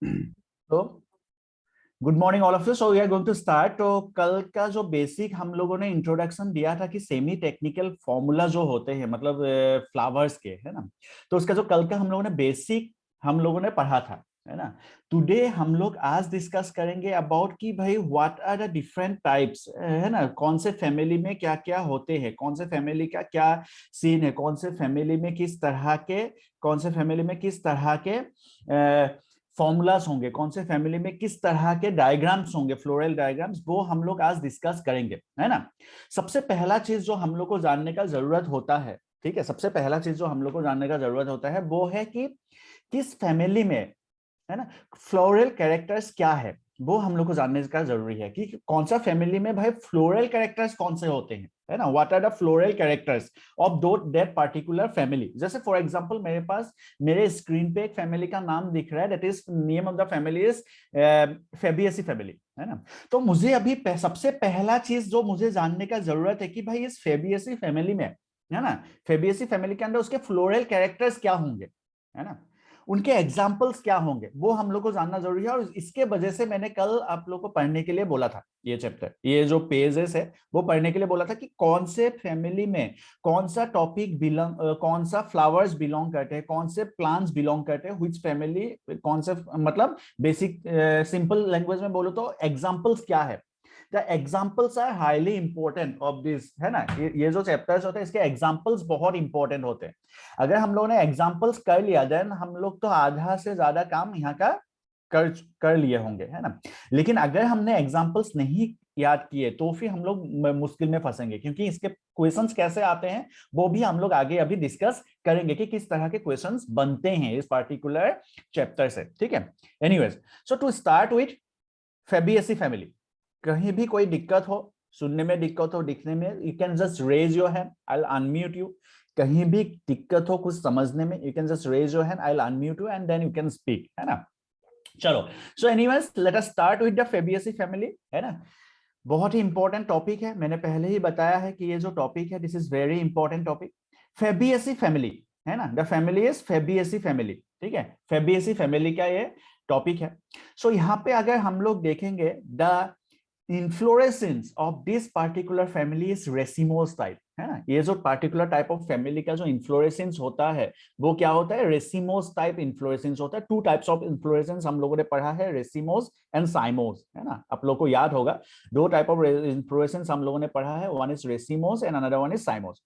तो good morning all of you. So we are going to start. तो कल का जो बेसिक हम लोगों ने इंट्रोडक्शन दिया था कि सेमी टेक्निकल फॉर्मूला जो होते हैं मतलब फ्लावर्स के, है ना। तो उसका जो कल का हम लोगों ने बेसिक हम लोगों ने पढ़ा था, है ना। टुडे हम लोग आज डिस्कस करेंगे अबाउट कि भाई what are the different types, है ना। कौन से फैमिली में क्या क्या होते हैं, कौन से फैमिली का क्या सीन है, कौन से फैमिली में किस तरह के, कौन से फैमिली में किस तरह के फॉर्मूलास होंगे, कौन से फैमिली में किस तरह के डायग्राम्स होंगे, फ्लोरल डायग्राम्स, वो हम लोग आज डिस्कस करेंगे, है ना। सबसे पहला चीज जो हम लोग को जानने का जरूरत होता है, ठीक है, सबसे पहला चीज जो हम लोग को जानने का जरूरत होता है वो है कि किस फैमिली में, है ना, फ्लोरल कैरेक्टर्स क्या है, वो हम लोग को जानने का जरूरी है कि कौन सा फैमिली में भाई फ्लोरल कैरेक्टर्स कौन से होते हैं, है ना। What are the floral characters of do that particular family. जैसे फॉर एग्जांपल मेरे पास मेरे स्क्रीन पे एक फैमिली का नाम दिख रहा है, that is name of the family is Fabaceae family, है ना। तो मुझे अभी सबसे पहला चीज जो मुझे जानने का जरूरत है कि भाई इस फेबियसी फैमिली में, है ना, फेबियसी फैमिली के अंदर उसके फ्लोरल कैरेक्टर्स क्या होंगे, है ना, उनके एग्जाम्पल्स क्या होंगे, वो हम लोग को जानना जरूरी है। और इसके वजह से मैंने कल आप लोग को पढ़ने के लिए बोला था ये चैप्टर, ये जो पेजेस है वो पढ़ने के लिए बोला था कि कौन से फैमिली में कौन सा टॉपिक बिलोंग, कौन सा फ्लावर्स बिलोंग करते हैं, कौन से प्लांट्स बिलोंग करते हैं, व्हिच फैमिली, कौन से, मतलब बेसिक सिंपल लैंग्वेज में बोलो तो एग्जाम्पल्स क्या है। The examples are highly important of this, है ना। ये जो चैप्टर्स होते हैं इसके एग्जाम्पल्स बहुत इंपॉर्टेंट होते हैं। अगर हम लोगों ने एग्जाम्पल्स कर लिया देन हम लोग तो आधा से ज्यादा काम यहाँ का कर कर लिए होंगे, है ना। लेकिन अगर हमने एग्जाम्पल्स नहीं याद किए तो फिर हम लोग मुश्किल में फंसेंगे, क्योंकि इसके क्वेश्चंस कैसे आते हैं वो भी हम लोग आगे अभी डिस्कस करेंगे कि किस तरह के क्वेश्चंस बनते हैं इस पार्टिकुलर चैप्टर से, ठीक है। Anyways, so to start with Fabaceae family. कहीं भी कोई दिक्कत हो, सुनने में दिक्कत हो, दिखने में, you can just raise your hand, I will unmute you. कहीं भी दिक्कत हो कुछ समझने में, you can just raise your hand, I will unmute you and then you can speak, है ना। चलो, so anyways let us start with the Fabaceae family, है ना। बहुत ही इंपॉर्टेंट टॉपिक है, मैंने पहले ही बताया है कि ये जो टॉपिक है this is very important topic. Fabaceae family, है ना, the family is Fabaceae family, ठीक है। फेबियसी फैमिली का ये टॉपिक है। सो यहाँ पे अगर हम लोग देखेंगे the inflorescence of this particular family is racemose type, है ना। ये जो पार्टिकुलर टाइप ऑफ फैमिली का जो इन्फ्लोरेसेंस होता है वो क्या होता है, रेसिमोस टाइप इन्फ्लोरेसेंस होता है। टू टाइप्स ऑफ इन्फ्लोरेसेंस हम लोगों ने पढ़ा है, रेसिमोस एंड साइमोस, है ना। आप लोग को याद होगा दो टाइप ऑफ इन्फ्लोरेसेंस हम लोगों ने पढ़ा है, one is racemose and another one is साइमोस।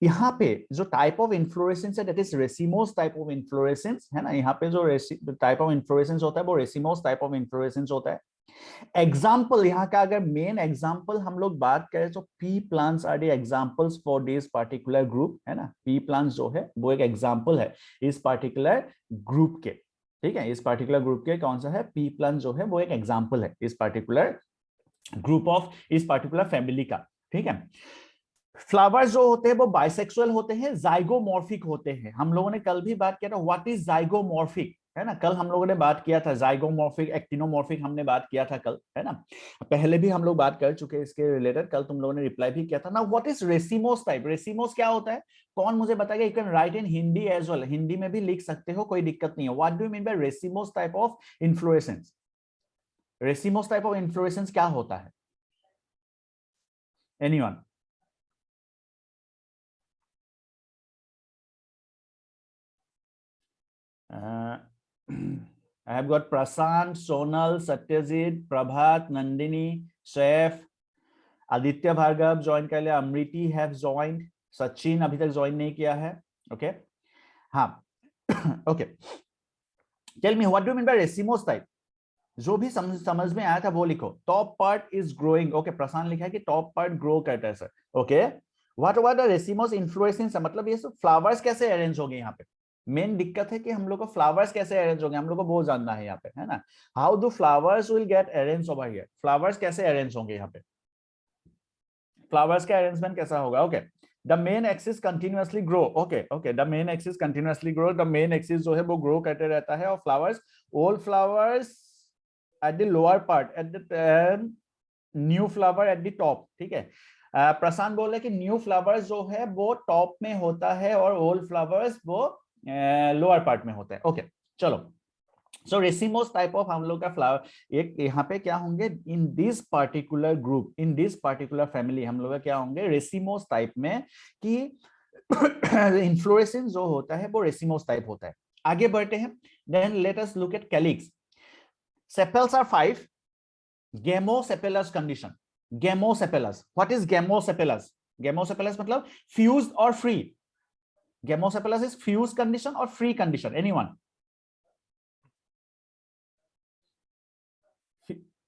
यहाँ पे जो टाइप ऑफ इन्फ्लोरेसेंस है that is racemose type of inflorescence, है ना। यहाँ पे जो टाइप ऑफ इन्फ्लोरेसेंस होता है वो रेसिमोस टाइप ऑफ इन्फ्लोरेसेंस होता है। एग्जाम्पल यहाँ का अगर मेन एग्जाम्पल हम लोग बात करें तो P plants are the examples for this particular group, है ना। पी प्लांट्स जो है वो एक एग्जाम्पल है इस पार्टिकुलर ग्रुप के, ठीक है। इस पार्टिकुलर ग्रुप के कौन सा है, पी प्लांट जो है वो एक एग्जाम्पल है इस पार्टिकुलर ग्रुप ऑफ, इस पार्टिकुलर फैमिली का, ठीक है। फ्लावर्स जो होते हैं वो बाइसेक्सुअल होते हैं, जाइगोमॉर्फिक होते हैं। हम लोगों ने कल भी बात किया था व्हाट इज जाइगोमॉर्फिक, है ना। कल हम लोगों ने बात किया था जाइगोमॉर्फिक, एक्टिनोमॉर्फिक हमने बात किया था कल, है ना। पहले भी हम लोग बात कर चुके हैं इसके रिलेटेड, कल तुम लोगों ने रिप्लाई भी किया था ना। What is racemose type, racemose क्या होता है, कौन मुझे बताएगा। You can write in Hindi as well, Hindi में भी लिख सकते हो, कोई दिक्कत नहीं है। What do you mean by racemose type of inflorescence, racemose type of inflorescence क्या होता है, anyone. I have got Prasant, Sonal, Satyajit, Prabhat, Nandini, Saif, Aditya Bhargav join कर लिया, अमृति हैव ज्वाइंड, सचिन अभी तक ज्वाइन नहीं किया है, ओके। हाँ, okay. Tell me what do mean by racemose type. जो भी समझ में आया था वो लिखो। Top part is growing, okay, Prashant लिखा है कि टॉप पार्ट ग्रो करता है sir, okay. What about the racemose inflorescence, मतलब ये सब फ्लावर्स कैसे अरेंज होंगे यहाँ पे। मेन दिक्कत है कि हम लोग को फ्लावर्स कैसे अरेंज होंगे, हम लोग को वो जानना है यहाँ पे, है ना। How do flowers will get arrange over here, flowers कैसे अरेंज होंगे यहाँ पे, फ्लावर्स का अरेंजमेंट कैसा होगा, okay. The main axis continuously grow, okay okay, the main axis continuously grow, the main axis जो है वो ग्रो करते रहता है। और flowers, all flowers at the lower part, at the new flower at the top, ठीक है। प्रशांत बोल रहे कि न्यू फ्लावर्स जो है वो टॉप में होता है और ओल्ड फ्लावर्स वो लोअर पार्ट में होता है, ओके। चलो, सो रेसिमोस टाइप ऑफ हम लोग का फ्लावर एक यहाँ पे क्या होंगे, in this particular group, in this particular family हम लोग का क्या होंगे, रेसिमोस टाइप में, कि इन्फ्लोरेसेंस जो होता है वो रेसिमोस टाइप होता है। आगे बढ़ते हैं, then let us look at calyx. Sepals are 5, gamosepalous condition. Gamosepalous, what is gamosepalous? Gamosepalous मतलब फ्यूज्ड और free. Gamosepalous is fuse condition और free condition, anyone?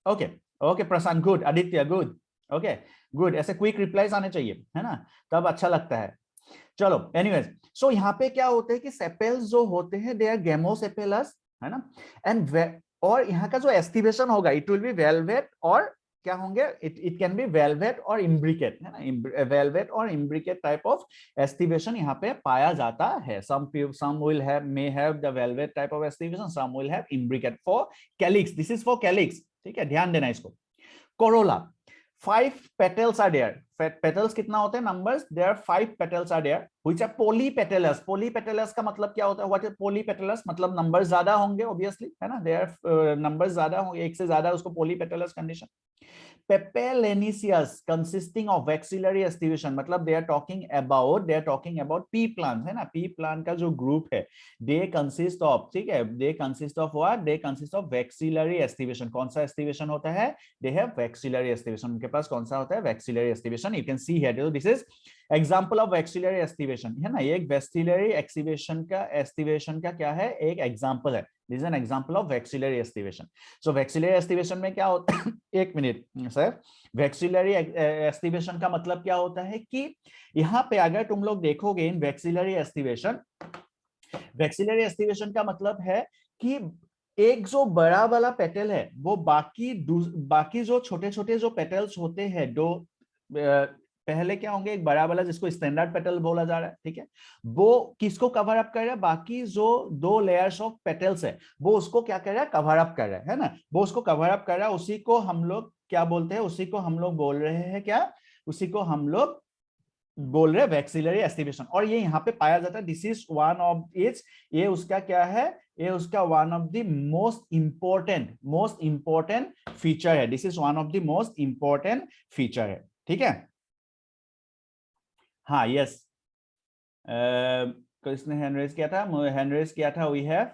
Okay okay Prashant, good. Aditya, good. Okay good, ऐसे quick replies आने चाहिए, है ना, तब अच्छा लगता है। चलो एनीवेज, सो यहाँ पे क्या होते हैं कि सेपेल्स जो होते हैं दे आर गेमोसेपेलस, है ना, एंड और यहाँ का जो एस्टिवेशन होगा इट विल बी वेलवेट, और क्या होंगे, इट कैन बी वेलवेट और इम्ब्रिकेट, है ना, वेलवेट और इम्ब्रिकेट टाइप ऑफ एस्टिवेशन यहाँ पे पाया जाता है। some will have may have the velvet type of estivation, some will have imbricate for calyx, this is for calyx, ठीक है, ध्यान देना इसको। Corolla, 5 petals are there, petals कितना होते हैं numbers, there are 5 petals are there which are polypetalous। polypetalous का मतलब क्या होता है, what is polypetalous, मतलब नंबर ज्यादा होंगे ऑब्वियसली, है ना, there are नंबर्स ज्यादा होंगे, एक से ज्यादा, उसको polypetalous condition. Pepelenicious consisting of vexillary estivation, मतलब they are talking about pea plants, है ना, pea plant का जो ग्रुप है they consist of, ठीक है, they consist of what, they consist of vexillary estivation। कौन सा estivation होता है, they have vexillary estivation, उनके पास कौन सा होता है, vexillary estivation। you can see here, this is example of vexillary estivation, है ना, ये एक vexillary estivation का क्या है, एक example है। This is an example of vexillary estivation। So vexillary estivation में क्या होता है, एक मिनट सर, वैक्सिलरी एस्टिवेशन का मतलब क्या होता है कि यहाँ पे अगर तुम लोग देखोगे इन वैक्सिलरी एस्टिवेशन, वैक्सिलरी एस्टिवेशन का मतलब है कि एक जो बड़ा वाला पेटल है वो बाकी जो छोटे छोटे जो पेटल्स होते हैं, दो पहले क्या होंगे, एक बड़ा वाला जिसको स्टैंडर्ड पेटल बोला जा रहा है, ठीक है, वो किसको कवर अप कर रहा है, बाकी जो 2 लेयर्स ऑफ पेटल्स है वो उसको क्या कर रहा है, कवर अप कर रहा है ना, वो उसको कवर अप कर रहा है, उसी को हम लोग क्या बोलते हैं, उसी को हम लोग बोल रहे हैं क्या, उसी को हम लोग बोल रहे हैं वैक्सिलरी एस्टिवेशन। और ये यहाँ पे पाया जाता है, this is one of its, ये उसका क्या है, ये उसका one of the most important feature है, this is one of the most important feature है, ठीक है। हाँ यस, किसने हैंड रेज किया था, हैंड रेज किया था, वी हैव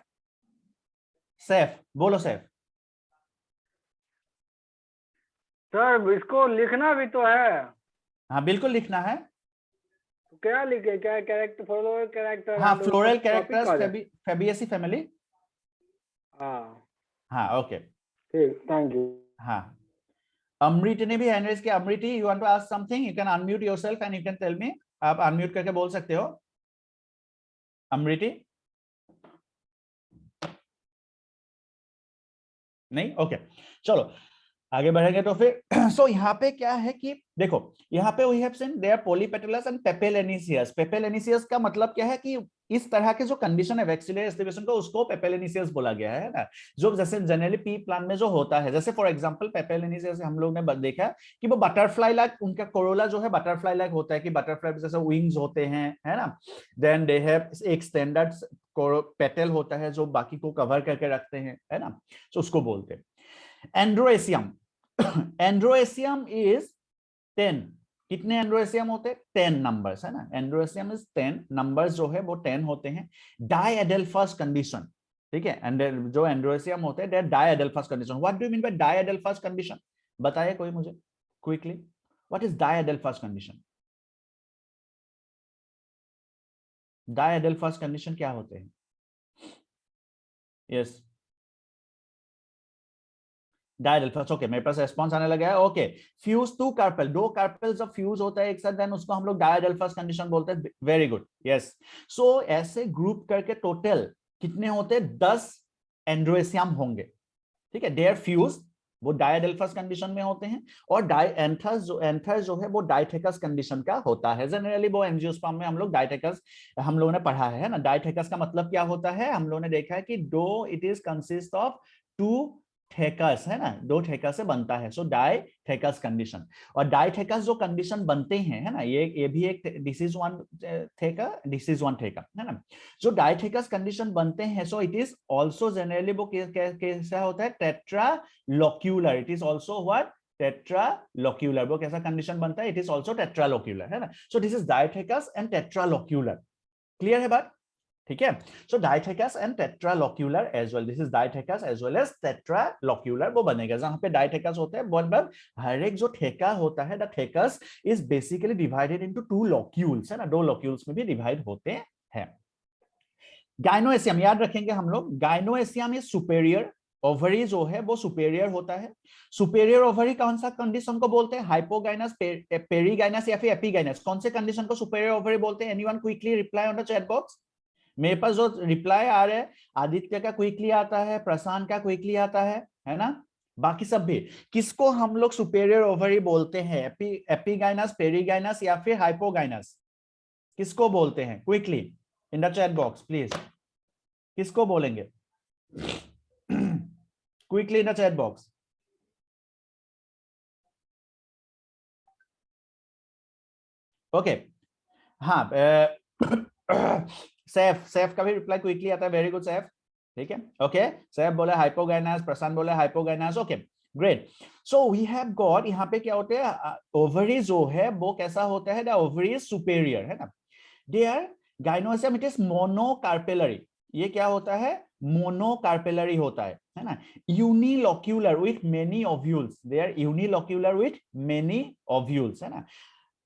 सैफ, बोलो सैफ। सर इसको लिखना भी तो है। हाँ बिल्कुल लिखना है। तो क्या लिखे, क्या कैरेक्टर, फ्लोरल कैरेक्टर, हाँ फ्लोरल कैरेक्टर्स फेबियसी फैमिली। हाँ ओके ठीक, थैंक यू। हाँ, अमृत ने भी हैंड रेज किया। Amriti, you want to ask something, you can unmute yourself and you can tell me, आप अनम्यूट करके बोल सकते हो अमृति। नहीं, ओके चलो आगे बढ़ेंगे तो फिर सो यहाँ पे क्या है कि देखो, यहाँ पे we have seen there polypetalous and papilionaceous. Papilionaceous का मतलब क्या है कि इस तरह के जो कंडीशन है वैक्सिलरी एस्टिवेशन को, उसको पेपेलेनिसियस बोला गया है ना, जो जैसे जनरली पी प्लांट में जो होता है, जैसे फॉर एग्जांपल पेपेलेनिसियस हम लोग ने देखा कि वो बटरफ्लाई लाइक, उनका कोरोला जो है बटरफ्लाई लाइक होता है, कि बटरफ्लाई जैसे विंग्स होते हैं, है ना, देन दे हैव एक स्टैंडर्ड पेटल होता है जो बाकी को कवर करके रखते हैं, है ना, तो उसको बोलते हैं एंड्रोएसियम। एंड्रोएसियम इज 10, कितने एंड्रोएसियम होते हैं, 10 नंबर्स, है ना, एंड्रोएसियम इज 10 नंबर्स जो है वो 10 होते हैं। डायएडेल्फस कंडीशन, ठीक है, एंड जो एंड्रोएसियम होते हैं diadelphous condition. What do you mean by diadelphous condition, बताइए कोई मुझे quickly, what is diadelphous condition, diadelphous condition क्या होते हैं? यस डायडेल्फस, ओके मेरे पास रेस्पॉन्स आने लगा है, ओके। फ्यूज 2 कार्पेल, 2 कार्पेल जब फ्यूज होता है एक साथ, देन उसको हम लोग डायडेल्फस कंडीशन बोलते हैं, वेरी गुड, यस। सो ऐसे ग्रुप करके टोटल कितने होते हैं, 10 एंड्रोएसियम होंगे, ठीक है, देयर फ्यूज, वो डायडेल्फस कंडीशन में होते हैं। और एंथर जो है वो डाइथेकस कंडीशन का होता है, जनरली वो एंजियोस्पर्म में हम लोग डाइथेकस हम लोगों ने पढ़ा है ना। डाइथेकस का मतलब क्या होता है, हम लोगों ने देखा है कि दो इट इज कंसिस्ट ऑफ 2 थेकस है ना, दो थेकस से बनता है, सो डाइथेकस कंडीशन। और डाइथेकस जो कंडीशन बनते हैं है ना, ये भी एक this is one थेका, this is one थेका है ना, जो डाइथेकस कंडीशन बनते हैं, so it is also generally वो कैसा होता है, टेट्रालोक्यूलर, इट इज आल्सो व्हाट, टेट्रालोक्यूलर। वो कैसा कंडीशन बनता है, इट इज आल्सो टेट्रालोक्यूलर है ना, so this is dithecous and tetralocular. Clear है बात, ठीक है। So dithecous and tetralocular as well, this is dithecous as well as tetralocular वो बनेगा। जहां पे डाइथेकस होते हैं, मतलब हर एक जो ठेका होता है, the thecas is basically divided into two locules है ना, दो लोक्यूल्स में भी डिवाइड होते हैं। गाइनोएसियम याद रखेंगे हम लोग, गाइनोएसियम इज सुपेरियर, ओवरी जो है वो सुपेरियर होता है। सुपेरियर ओवरी कौन सा कंडीशन को बोलते हैं, हाइपोगाइनस, पेरीगाइनस या फिर एपीगाइनस, कौन से कंडीशन को सुपेरियर ओवरी बोलते हैं? Anyone quickly reply on the chat box. मेरे पास जो रिप्लाई आ रहा है, आदित्य का क्विकली आता है, प्रशांत का क्विकली आता है ना, बाकी सब भी। किसको हम लोग सुपेरियर ओवरी बोलते हैं, एपीगाइनस, पेरीगाइनस या फिर हाइपोगाइनस, किसको बोलते हैं? Quickly in the chat box please, किसको बोलेंगे? Quickly in the chat box. Okay, हाँ सैफ, सैफ का भी रिप्लाई क्विकली आता है, वेरी गुड सैफ, ठीक है। ओके, सैफ बोले हाइपोगाइनस, प्रशांत बोले hypogynous, okay great. So we have got, यहाँ पे क्या होते हैं, ओवरी जो है वो कैसा होता है, द ओवरी इज सुपेरियर है ना, they are gynoecium, it is monocarpellary, ये क्या होता है, मोनोकार्पेलरी होता है ना, unilocular with many ovules, they are unilocular with many ovules है ना,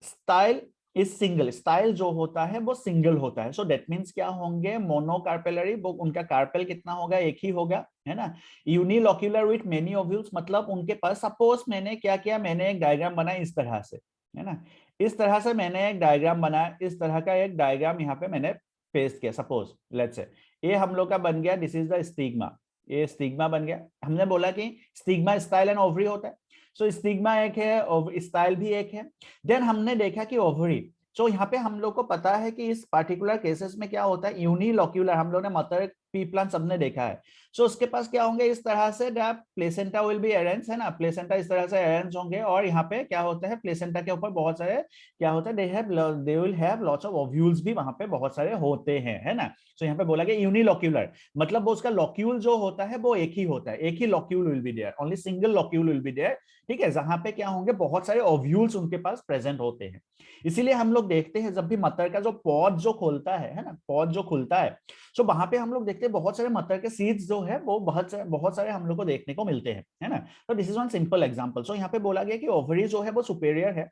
स्टाइल इज सिंगल, स्टाइल जो होता है वो सिंगल होता है, सो दैट मींस क्या होंगे, मोनोकार्पेलरी, वो उनका कार्पेल कितना होगा, एक ही होगा है ना। यूनिलोक्यूलर विथ मेनी ओव्यूल्स, मतलब उनके पास, सपोज मैंने क्या किया, मैंने एक डायग्राम बनाया इस तरह से है ना, इस तरह से मैंने एक डायग्राम बनाया, इस तरह का एक डायग्राम यहाँ पे मैंने पेस्ट किया, सपोज लेट्स से ये हम लोग का बन गया, दिस इज द स्टिग्मा, ये स्टिग्मा बन गया। हमने बोला कि स्टिग्मा, स्टाइल एंड ओवरी होता है, सो स्टिग्मा एक है और स्टाइल भी एक है। देन हमने देखा कि ओवरी, सो यहाँ पे हम लोग को पता है कि इस पार्टिकुलर केसेस में क्या होता है, यूनिलोक्यूलर, हम लोग ने मदर पी प्लांट सबने देखा है, सो उसके पास क्या होंगे, इस तरह से the placenta will be arrange है ना, प्लेसेंटा इस तरह से अरेंज होंगे, और यहाँ पे क्या होता है, प्लेसेंटा के ऊपर बहुत सारे क्या होता है, they will have lots of ovules भी वहां पे बहुत सारे होते हैं है ना। सो यहाँ पे बोला गया यूनिलोक्यूलर, मतलब वो उसका लॉक्यूल जो होता है वो एक ही होता है, एक ही locule will be there, only single locule will be there, ठीक है, जहां पे क्या होंगे, बहुत सारे ओव्यूल्स उनके पास प्रेजेंट होते हैं। इसीलिए हम लोग देखते हैं जब भी मटर का जो पौध जो खोलता है ना, पौध जो खुलता है, सो वहां पे हम लोग देखते हैं बहुत सारे मटर के सीड्स जो है वो बहुत सारे हम लोग को देखने को मिलते हैं है ना। तो this is one simple example. So यहाँ पे बोला गया कि ओवरी जो है वो सुपेरियर है,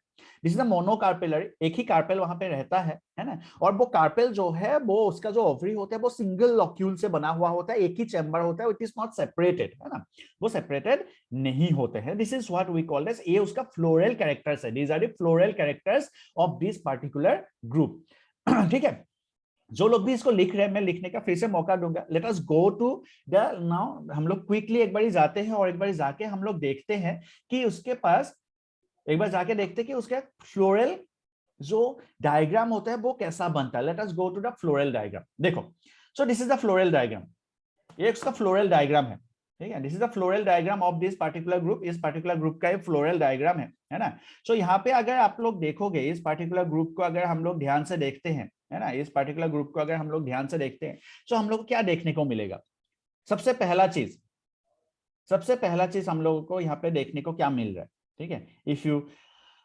दिस इज अ मोनोकार्पेलरी, एक ही कार्पेल वहां पे रहता है ना, और वो कार्पेल जो है वो उसका जो ओवरी होता है वो सिंगल लॉक्यूल से बना हुआ होता है, एक ही चैम्बर होता है, इट इज नॉट सेपरेटेड है ना, वो सेपरेटेड नहीं होते हैं। This is what we call this, ये उसका फ्लोरल कैरेक्टर्स है, these are the floral characters of this particular group. ठीक है, जो लोग भी इसको लिख रहे हैं, मैं लिखने का फिर से मौका दूंगा। Let us go to the now, हम लोग क्विकली एक बार जाते हैं और एक बार जाके हम लोग देखते हैं कि उसके पास, एक बार जाके देखते हैं कि उसका फ्लोरल जो डायग्राम होता है वो कैसा बनता है। Let us go to the floral diagram. देखो, so this is the floral diagram, ये उसका फ्लोरल डायग्राम है, ठीक है, this is the floral diagram of this particular group, इस पार्टिकुलर ग्रुप का एक फ्लोरल डायग्राम है ना। सो यहाँ पे अगर आप लोग देखोगे, इस पार्टिकुलर ग्रुप को अगर हम लोग ध्यान से देखते हैं है ना, इस पार्टिकुलर ग्रुप को अगर हम लोग ध्यान से देखते हैं, तो हम लोग को क्या देखने को मिलेगा? सबसे पहला चीज हम लोगों को यहाँ पे देखने को क्या मिल रहा है, ठीक है, इफ यू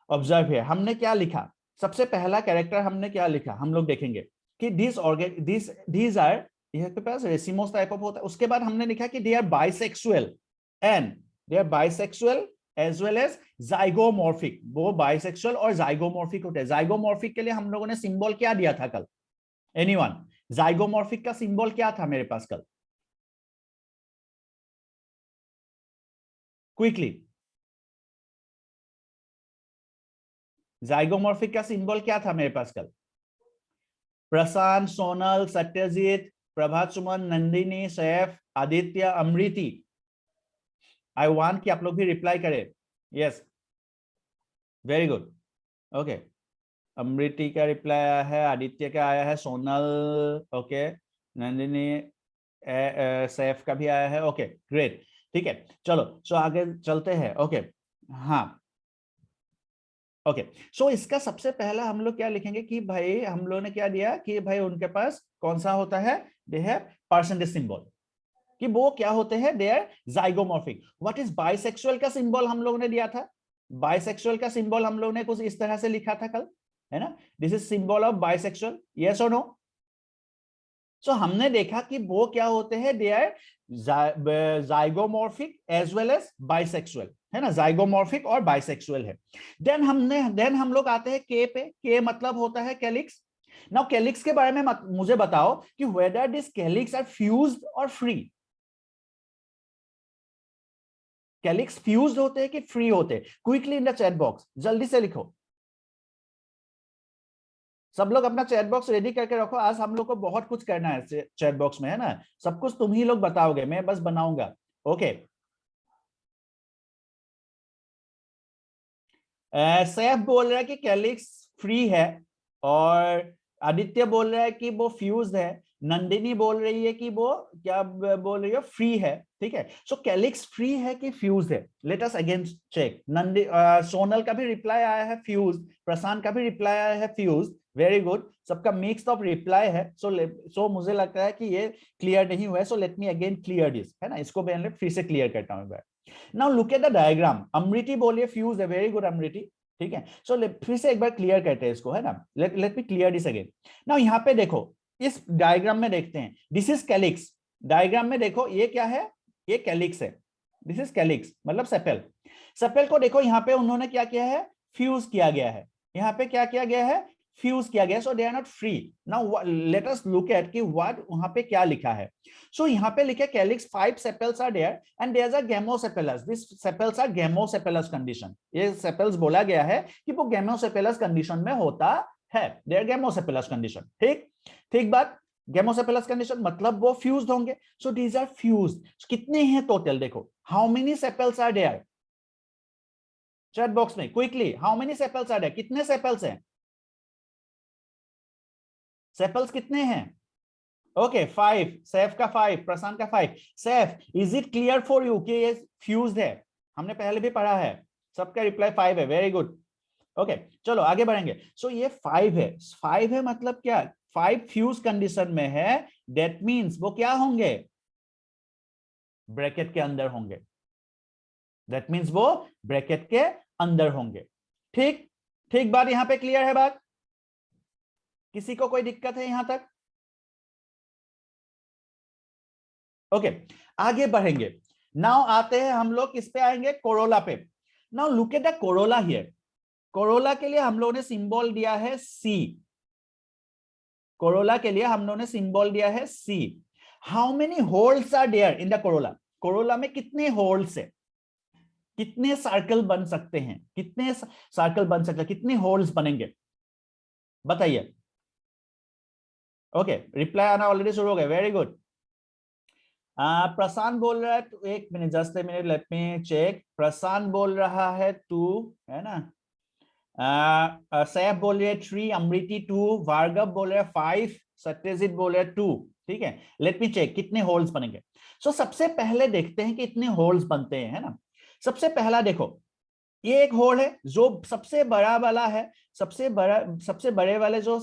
ऑब्जर्व है, हमने क्या लिखा, सबसे पहला कैरेक्टर हमने क्या लिखा, हम लोग देखेंगे कि these आर, यहाँ पे पास रेसिमोस टाइप ऑफ होता है। उसके बाद हमने लिखा कि they are bisexual and they are bisexual as well as zygomorphic, वो बाइसेक्सुअल और जाइगोमॉर्फिक होते हैं। जाइगोमॉर्फिक के लिए हम लोगों ने सिंबल क्या दिया था कल? एनीवन, जाइगोमॉर्फिक का सिंबल क्या था मेरे पास कल? क्विकली, जाइगोमॉर्फिक का सिंबल क्या था मेरे पास कल? प्रशांत, सोनल, सत्यजीत, प्रभात सुमन, नंदिनी, सैफ, आदित्य, अमृति, आई वांट कि आप लोग भी रिप्लाई करें। यस, वेरी गुड, ओके, अमृति का रिप्लाई आया है, आदित्य का आया है, सोनल, ओके, नंदिनी, सैफ का भी आया है, ओके ग्रेट। ठीक है, चलो सो आगे चलते हैं। ओके, हाँ ओके, सो इसका सबसे पहला हम लोग क्या लिखेंगे कि भाई हम लोग ने क्या दिया कि भाई उनके पास कौन सा होता है, दे हैव परसेंटेज सिंबल, कि वो क्या होते हैं, they are zygomorphic. What is bisexual का सिंबल हम लोग ने दिया था, बाइसेक्सुअल का सिंबल हम लोग ने कुछ इस तरह से लिखा था कल, है ना, this is symbol of bisexual, yes और नो। सो हमने देखा कि वो क्या होते हैं, they are zygomorphic as well as bisexual, है ना, जाइगोमॉर्फिक और बाइसेक्सुअल है। देन हम लोग आते हैं के पे, के मतलब होता है कैलिक्स। नाउ कैलिक्स के बारे में मुझे बताओ कि whether this calyx are fused और फ्री, कैलिक्स फ्यूज्ड होते हैं कि फ्री होते हैं, quickly in the chat box, जल्दी से लिखो। सब लोग अपना चैट बॉक्स रेडी करके रखो, आज हम लोग को बहुत कुछ करना है चैट बॉक्स में, है ना, सब कुछ तुम ही लोग बताओगे, मैं बस बनाऊंगा। ओके, सैफ बोल रहा है कि कैलिक्स फ्री है, और आदित्य बोल रहा है कि वो फ्यूज्ड है, नंदिनी बोल रही है कि वो क्या बोल रही है, फ्री है। ठीक है, सो कैलिक्स फ्री है कि फ्यूज्ड है, let us again check. Sonal का भी रिप्लाई आया है फ्यूज्ड, प्रशांत का भी रिप्लाई आया है फ्यूज्ड, वेरी गुड, सबका मिक्स ऑफ रिप्लाई है। सो मुझे लगता है कि ये क्लियर नहीं हुआ है, so let me again clear this, है ना, इसको मैं फिर से क्लियर करता हूं। Now look at the diagram, Amriti बोलिए फ्यूज है, वेरी गुड अमृति, ठीक है। सो फिर से एक बार क्लियर करते हैं इसको, है ना, let me clear this again. Now यहाँ पे देखो, इस डायग्राम में देखते हैं, दिस इज कैलिक्स, डायग्राम में देखो ये क्या है, ये कैलिक्स है, दिस इज कैलिक्स मतलब सेपेल। सेपेल को देखो यहाँ पे उन्होंने क्या किया है, फ्यूज किया गया है, यहाँ पे क्या किया गया है, फ्यूज किया गया, so they are not free. Now let us look at कि व्हाट वहां पे क्या लिखा है। सो यहाँ पे लिखा calyx 5 sepals are there and there are gamosepalous, this sepals are gamosepalous condition, ये सेपेल्स बोला गया है कि वो गेमोसेपेलस कंडीशन में होता है, देयर गेमोसेपेलस कंडीशन, ठीक ठीक बात। गेमोसेपेलस कंडीशन मतलब वो फ्यूज्ड होंगे, सो दीज आर फ्यूज्ड। कितने हैं टोटल, देखो how many sepals are there, chat box में quickly, how many sepals are there, कितने सेपेल्स हैं, सेपेल्स कितने हैं। ओके 5, सैफ का 5, प्रशांत का 5। Saif, is it clear for you कि ये फ्यूज्ड है, हमने पहले भी पढ़ा है, सबका रिप्लाई 5 है, वेरी गुड। ओके चलो आगे बढ़ेंगे। सो ये 5 है, 5 है मतलब क्या, 5 फ्यूज कंडीशन में है, दैट मींस वो क्या होंगे, ब्रैकेट के अंदर होंगे, दैट मींस वो ब्रैकेट के अंदर होंगे, ठीक ठीक बात, यहां पे क्लियर है बात, किसी को कोई दिक्कत है यहां तक। ओके आगे बढ़ेंगे। नाउ आते हैं हम लोग किस पे आएंगे, कोरोला पे। Now look at the Corolla here, Corolla के लिए हम लोगों ने सिंबल दिया है सी, कोरोला के लिए हम लोगों ने सिंबल दिया है C. How many holes are there in the corolla, corolla में कितने होल्स है, कितने सर्कल बन सकते हैं, कितने सर्कल बन सकते हैं, कितने होल्स बनेंगे बताइए। ओके रिप्लाई आना ऑलरेडी शुरू हो गया, वेरी गुड। प्रशांत बोल रहा है, तो एक minute, just a minute, let me check. Prashant बोल रहा है 2, है ना, सैफ बोल रहे 3, अमृति 2, भार्गव बोल रहे 5, सत्यजीत बोल रहे 2, ठीक है। लेट मी चेक कितने होल्स बनेंगे। सो सबसे पहले देखते हैं कि इतने होल्स बनते हैं, है ना। सबसे पहला देखो, ये एक होल है जो सबसे बड़ा वाला है, सबसे बड़े वाले जो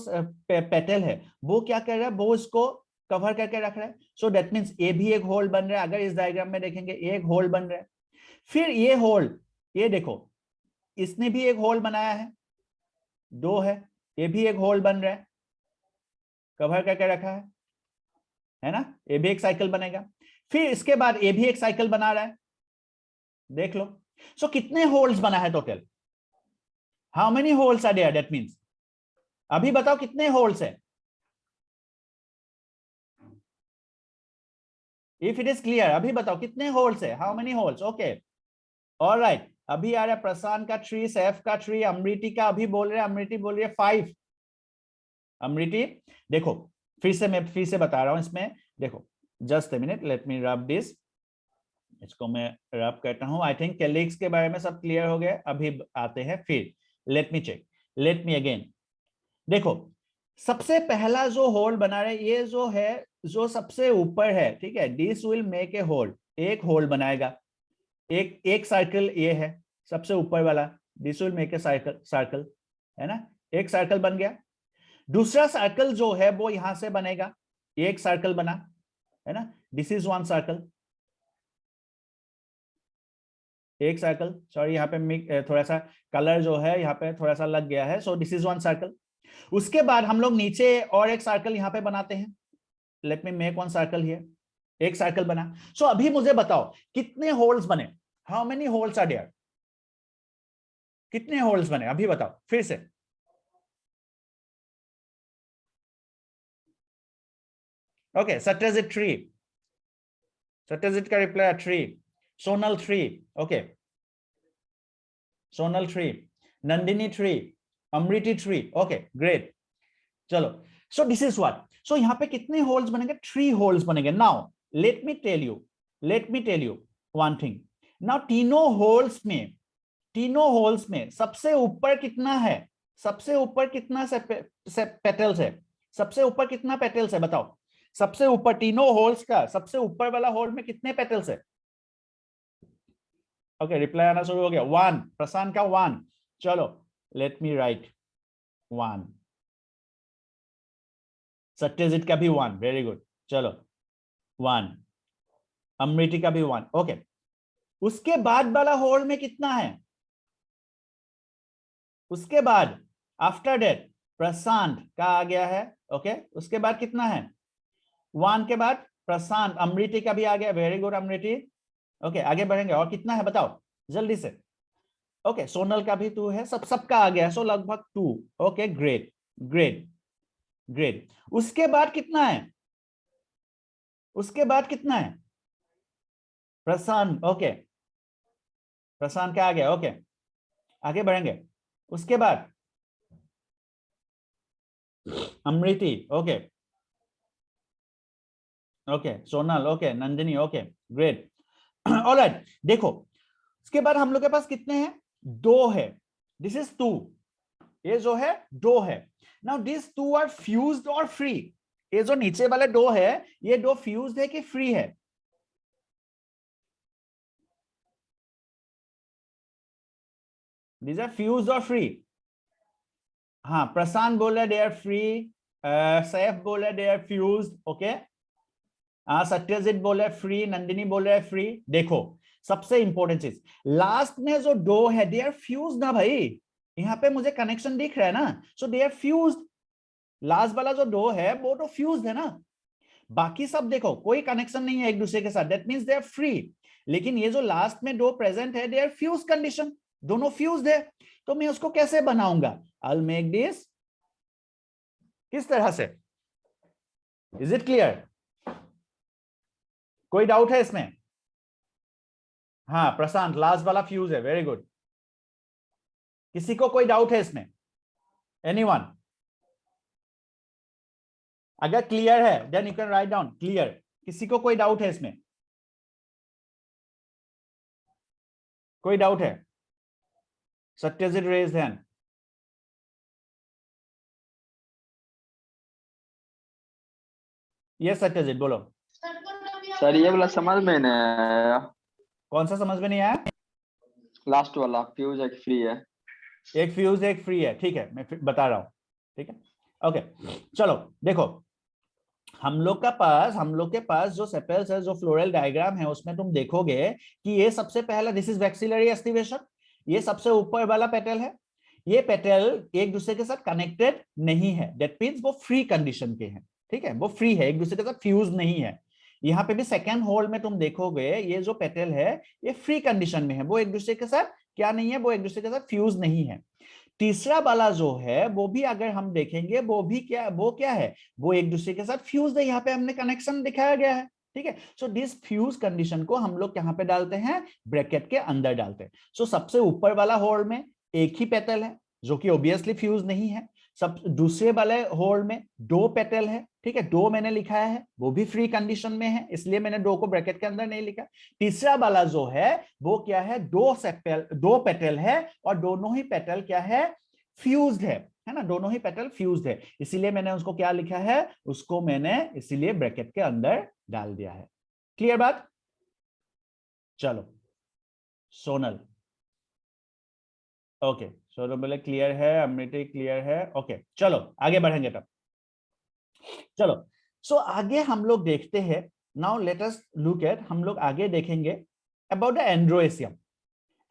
पेटल है वो क्या कर रहा है, वो इसको कवर करके रख रहा है, सो दैट मींस ये भी एक होल बन रहा है, अगर इस डायग्राम में देखेंगे एक होल बन रहा है। फिर ये होल, ये देखो इसने भी एक होल बनाया है, 2 है, ये भी एक होल बन रहा है, कवर करके रखा है ना, ये भी एक साइकिल बनेगा। फिर इसके बाद ये भी एक साइकिल बना रहा है, देख लो। सो कितने होल्स बना है total, how many holes are there, that means अभी बताओ कितने होल्स है, इफ इट इज क्लियर अभी बताओ कितने होल्स है, how many holes. Okay alright, अभी आ रहा है प्रशांत का 3, सैफ का 3, अमृति का अभी बोल रहे हैं, अमृति बोल रही है 5। अमृति देखो, मैं फिर से बता रहा हूं इसमें, देखो just a minute, let me rub this, इसको मैं रब करता हूं। आई थिंक कैलिक्स के बारे में सब क्लियर हो गया, अभी आते हैं फिर, let me check, let me again. देखो सबसे पहला जो होल बना रहे, ये जो है जो सबसे ऊपर है, ठीक है, this will make a hole, एक होल बनाएगा, एक सर्कल ये है सबसे ऊपर वाला, this will make a circle, है ना, एक सर्कल बन गया। दूसरा सर्कल जो है वो यहां से बनेगा, एक सर्कल बना, है ना, दिस इज वन सर्कल, एक सर्कल, सॉरी यहाँ पे थोड़ा सा कलर जो है यहाँ पे थोड़ा सा लग गया है, so this is one circle. उसके बाद हम लोग नीचे और एक सर्कल यहाँ पे बनाते हैं, let me make one circle here, एक सर्कल बना। सो अभी मुझे बताओ कितने होल्स बने, how many holes are there, कितने होल्स बने अभी बताओ फिर से। ओके, सत्यजित 3, सत्यजित का reply 3, Sonal 3, okay, Sonal 3, Nandini 3, Amriti 3, okay great. चलो, so this is what, so यहां पे कितने होल्स बनेंगे, 3 होल्स बनेंगे। Now let me tell you one thing. Now तीनों होल्स में सबसे ऊपर कितना है, सबसे ऊपर कितना से पेटल्स है, सबसे ऊपर कितना पेटल्स है बताओ, सबसे ऊपर तीनों होल्स का सबसे ऊपर वाला होल में कितने पेटल्स है। ओके, रिप्लाई आना शुरू हो गया, 1, प्रशांत का 1, चलो लेट मी राइट 1, सत्यजित का भी 1, वेरी गुड, चलो 1, अमृति का भी 1, ओके। उसके बाद वाला होल में कितना है, उसके बाद आफ्टर दैट प्रशांत का आ गया है, ओके, उसके बाद कितना है 1 के बाद प्रशांत, अमृति का भी आ गया, वेरी गुड अमृति, ओके आगे बढ़ेंगे, और कितना है बताओ जल्दी से। ओके, सोनल का भी 2 है, सबका आ गया, सो लगभग 2, ओके ग्रेट ग्रेट ग्रेट। उसके बाद कितना है, उसके बाद कितना है प्रशांत, ओके, प्रशांत का आ गया, ओके आगे बढ़ेंगे। उसके बाद Amriti, okay okay, Sonal, okay, Nandini, okay great, alright. देखो उसके बाद हम लोग के पास कितने हैं, 2 है, दिस इज 2, ये जो है 2 है। नाउ दिस 2 आर फ्यूज्ड और फ्री, ये जो नीचे वाले 2 है ये 2 फ्यूज्ड है कि फ्री है, these are fused or free। हाँ, प्रशांत बोले दे आर फ्री, सैफ बोले they are fused, okay, Satyajit बोले फ्री, नंदिनी बोले फ्री। देखो सबसे इंपॉर्टेंट चीज, लास्ट में जो 2 है दे आर फ्यूज्ड ना भाई, यहाँ पे मुझे कनेक्शन दिख रहा है ना, सो दे आर फ्यूज्ड, लास्ट वाला जो 2 है वो तो फ्यूज्ड है ना, बाकी सब देखो कोई कनेक्शन नहीं है एक दूसरे के साथ, that means they are free. लेकिन ये जो लास्ट में 2 प्रेजेंट है दे आर फ्यूज कंडीशन, दोनों फ्यूज्ड है, तो मैं उसको कैसे बनाऊंगा, आई विल मेक दिस किस तरह से, इज इट क्लियर, कोई डाउट है इसमें। हाँ प्रशांत लास्ट वाला फ्यूज है, वेरी गुड, किसी को कोई डाउट है इसमें, एनीवन, अगर क्लियर है then you can write down clear, किसी को कोई डाउट है इसमें, कोई डाउट है, सत्यजित रेज हैंड, ये सत्यजित बोलो। सर ये वाला समझ में नहीं आया, कौन सा समझ में नहीं आया, लास्ट वाला फ्यूज एक फ्री है, एक फ्यूज एक फ्री है, ठीक है मैं बता रहा हूं, ठीक है ओके। चलो देखो हम लोग के पास जो सेपेल्स है, जो फ्लोरल डायग्राम है उसमें तुम देखोगे कि ये सबसे पहला दिस इज वैक्सिलरी एस्टिवेशन, ये सबसे ऊपर वाला पेटल है, ये पेटल एक दूसरे के साथ कनेक्टेड नहीं है, दैट मींस वो फ्री कंडीशन के हैं, ठीक है वो फ्री है, एक दूसरे के साथ फ्यूज नहीं है। यहाँ पे भी सेकेंड होल में तुम देखोगे ये जो पेटल है ये फ्री कंडीशन में है, वो एक दूसरे के साथ क्या नहीं है, वो एक दूसरे के साथ फ्यूज नहीं है। तीसरा वाला जो है वो भी अगर हम देखेंगे वो भी क्या है, वो एक दूसरे के साथ फ्यूज है, यहाँ पे हमने कनेक्शन दिखाया गया है, ठीक है। सो दिस फ्यूज कंडीशन को हम लोग यहाँ पे डालते हैं, ब्रैकेट के अंदर डालते हैं। सो सबसे ऊपर वाला होल में एक ही पेटल है जो कि ऑब्वियसली फ्यूज नहीं है, सब दूसरे वाले होल में 2 पेटल है, ठीक है 2 मैंने लिखाया है, वो भी फ्री कंडीशन में है इसलिए मैंने 2 को ब्रैकेट के अंदर नहीं लिखा। तीसरा वाला जो है वो क्या है, 2 पेटल है और दोनों ही पेटल क्या है, फ्यूज्ड है ना, दोनों ही पेटल फ्यूज्ड है, इसीलिए मैंने उसको क्या लिखा है, उसको मैंने इसीलिए ब्रैकेट के अंदर डाल दिया है। क्लियर बात, चलो सोनल, ओके, सोनल बोले क्लियर है, अमृति क्लियर है, ओके चलो आगे बढ़ेंगे तब। चलो सो आगे हम लोग देखते हैं, now let us look eight, हम लोग आगे देखेंगे अबाउट द एंड्रोएसियम।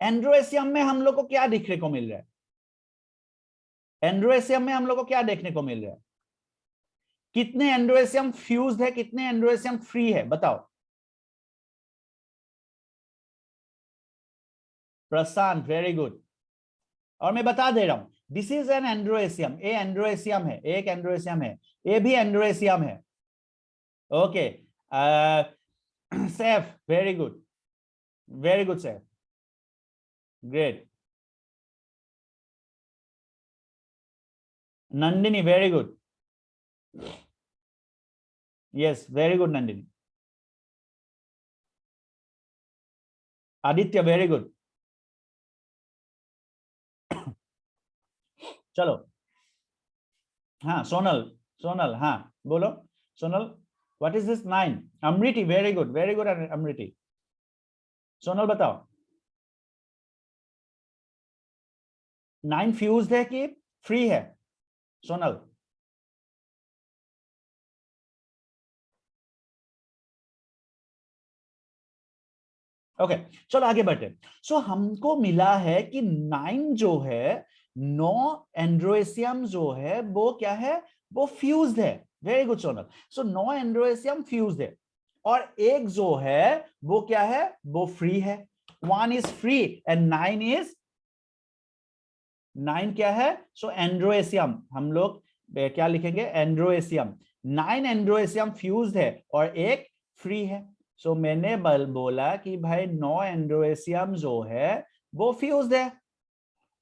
एंड्रोएसियम में हम लोग को क्या देखने को मिल रहा है? एंड्रोएसियम में हम लोग को क्या देखने को मिल रहा है? कितने एंड्रोएसियम फ्यूज्ड है, कितने एंड्रोएसियम फ्री है, बताओ। Prashant, very good. और मैं बता दे रहा हूं, this is an androecium, a androecium है, एक एंड्रोएसियम है, ए भी एंड्रोएसियम है, okay. Saif, very good, very good Saif, great. Nandini, very good, yes very good Nandini. Aditya, very good. चलो हाँ सोनल, सोनल हाँ बोलो Sonal, what is this 9? Amriti, very good, very good Amriti. Sonal बताओ 9 फ्यूज्ड है कि फ्री है? सोनल, ओके चलो आगे बढ़ते। सो हमको मिला है कि 9 जो है, 9 एंड्रोएसियम जो है वो क्या है, वो फ्यूज्ड है। Very good Sonal. So 9 androecium fused है, और एक जो है वो क्या है, वो फ्री है। 1 इज फ्री एंड 9 क्या है? सो एंड्रोएसियम, हम लोग क्या लिखेंगे, एंड्रोएसियम। 9 एंड्रोएसियम फ्यूज्ड है और एक फ्री है। सो मैंने बोला कि भाई 9 एंड्रोएसियम जो है वो फ्यूज्ड है,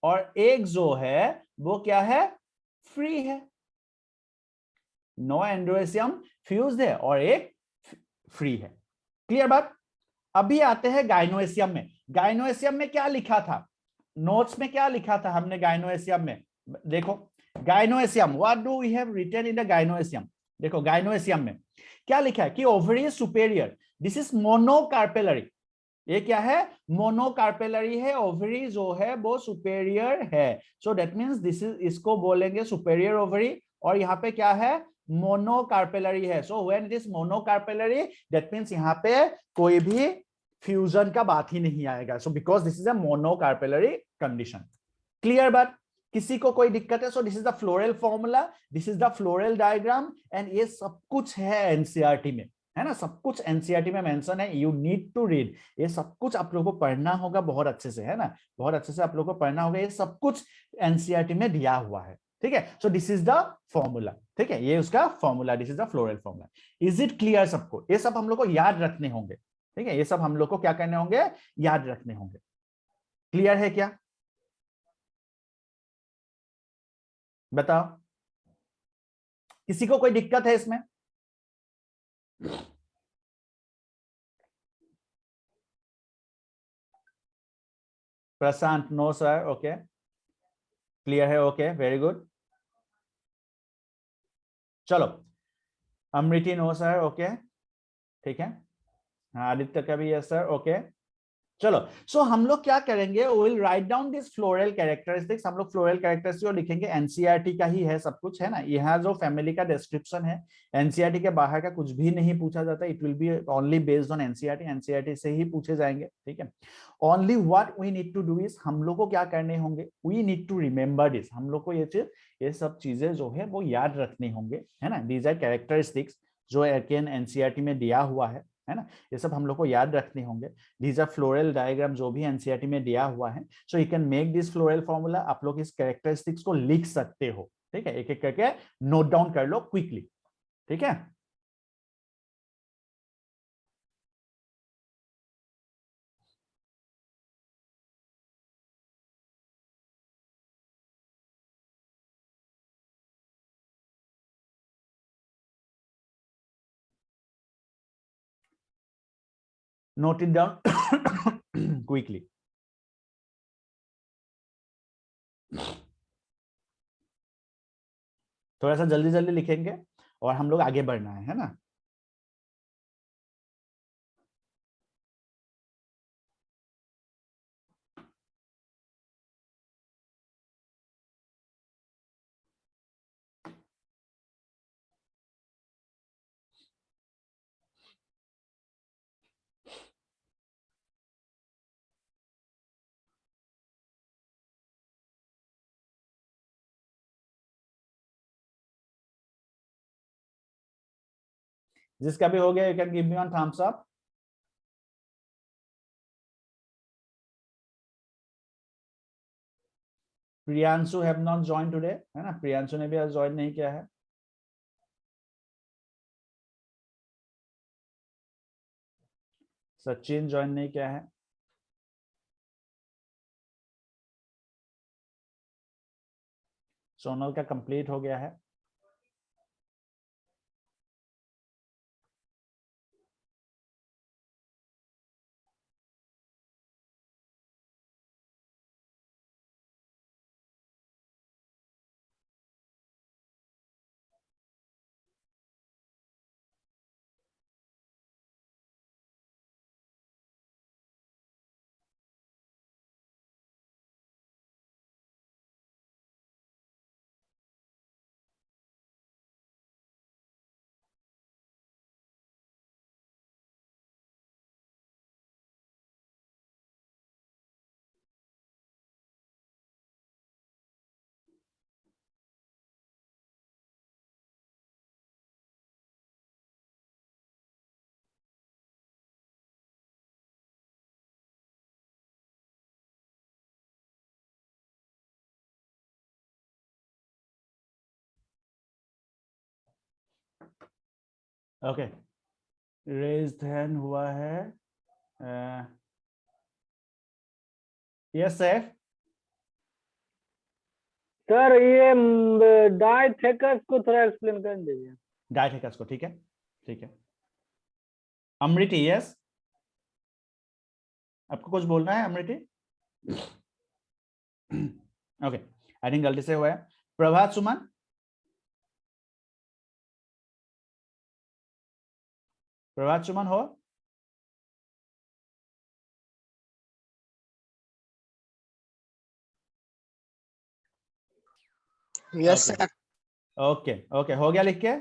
और एक जो है वो क्या है, फ्री है। 9 एंड्रोएसियम फ्यूज्ड है और एक फ्री है। क्लियर बात? अभी आते हैं गाइनोएसियम में। गाइनोएसियम में क्या लिखा था, नोट्स में क्या लिखा था हमने गाइनोएसियम में? देखो gynoecium, what do we have written in the gynoecium? देखो गाइनोएसियम में क्या लिखा है कि ovary is superior, this is monocarpellary. ये क्या है, मोनोकार्पेलरी है, ओवरी जो है वो सुपेरियर है। So that means this is, इसको बोलेंगे सुपेरियर ओवरी, और यहाँ पे क्या है, मोनोकार्पेलरी है। So when it is monocarpellary that means यहाँ पे कोई भी फ्यूजन का बात ही नहीं आएगा। So because this is a monocarpellary condition. Clear बात? किसी को कोई दिक्कत है? So this is the floral formula, this is the floral diagram, and ये सब कुछ है एनसीईआरटी में, है ना, सब कुछ एनसीईआरटी में मेंशन है। यू नीड टू रीड, ये सब कुछ आप लोगों को पढ़ना होगा बहुत अच्छे से, है ना, बहुत अच्छे से आप लोगों को पढ़ना होगा। ये सब कुछ एनसीईआरटी में दिया हुआ है, ठीक है। So this is the formula, ठीक है, ये उसका formula, this is the floral formula. Is it clear सबको? ये सब हम लोग को याद रखने होंगे, ठीक है, ये सब हम लोग को क्या करने होंगे, याद रखने होंगे। क्लियर है क्या? बताओ, किसी को कोई दिक्कत है इसमें? प्रशांत, नो सर, ओके क्लियर है, ओके वेरी गुड। चलो अमृति, नो सर, ओके ठीक है। हाँ आदित्य का भी है सर, ओके चलो। सो हम लोग क्या करेंगे, will write down this floral characteristics. हम लोग फ्लोरल कैरेक्टरिस्टिक्स लिखेंगे, एनसीईआरटी का ही है सब कुछ, है ना। यहाँ जो फैमिली का डिस्क्रिप्शन है, एनसीईआरटी के बाहर का कुछ भी नहीं पूछा जाता, it will be only based on NCERT, NCERT से ही पूछे जाएंगे, ठीक है। Only what we need to do is, हम लोग को क्या करने होंगे, we need to remember this, हम लोग को ये चीज, ये सब चीजें जो है वो याद रखने होंगे, है ना। दीज आर कैरेक्टरिस्टिक्स जो एनसीईआरटी में दिया हुआ है ना, ये सब हम लोग को याद रखने होंगे। दीज आर फ्लोरल डायग्राम जो भी एनसीईआरटी में दिया हुआ है। So you can make this floral formula, आप लोग इस कैरेक्टरिस्टिक्स को लिख सकते हो, ठीक है, एक एक करके नोट डाउन कर लो क्विकली, ठीक है। Note it down quickly. थोड़ा सा जल्दी जल्दी लिखेंगे और हम लोग आगे बढ़ना है ना। जिसका भी हो गया you can give me on thumbs up. Priyanshu have not join today, है ना, प्रियांशु ने भी आज ज्वाइन नहीं किया है। सचिन ज्वाइन नहीं किया है। सोनल का कंप्लीट हो गया है। ओके, रेज्ड हैंड हुआ है। यस सैफ। सर ये डाइथेकस को थोड़ा एक्सप्लेन कर दीजिए। डाइथेकस को, ठीक है ठीक है। अमृति यस, आपको कुछ बोलना है अमृति? ओके, आई थिंक गलती से हुआ है। प्रभात सुमन, प्रभात सुमन हो? Yes sir. ओके ओके, हो गया लिख के?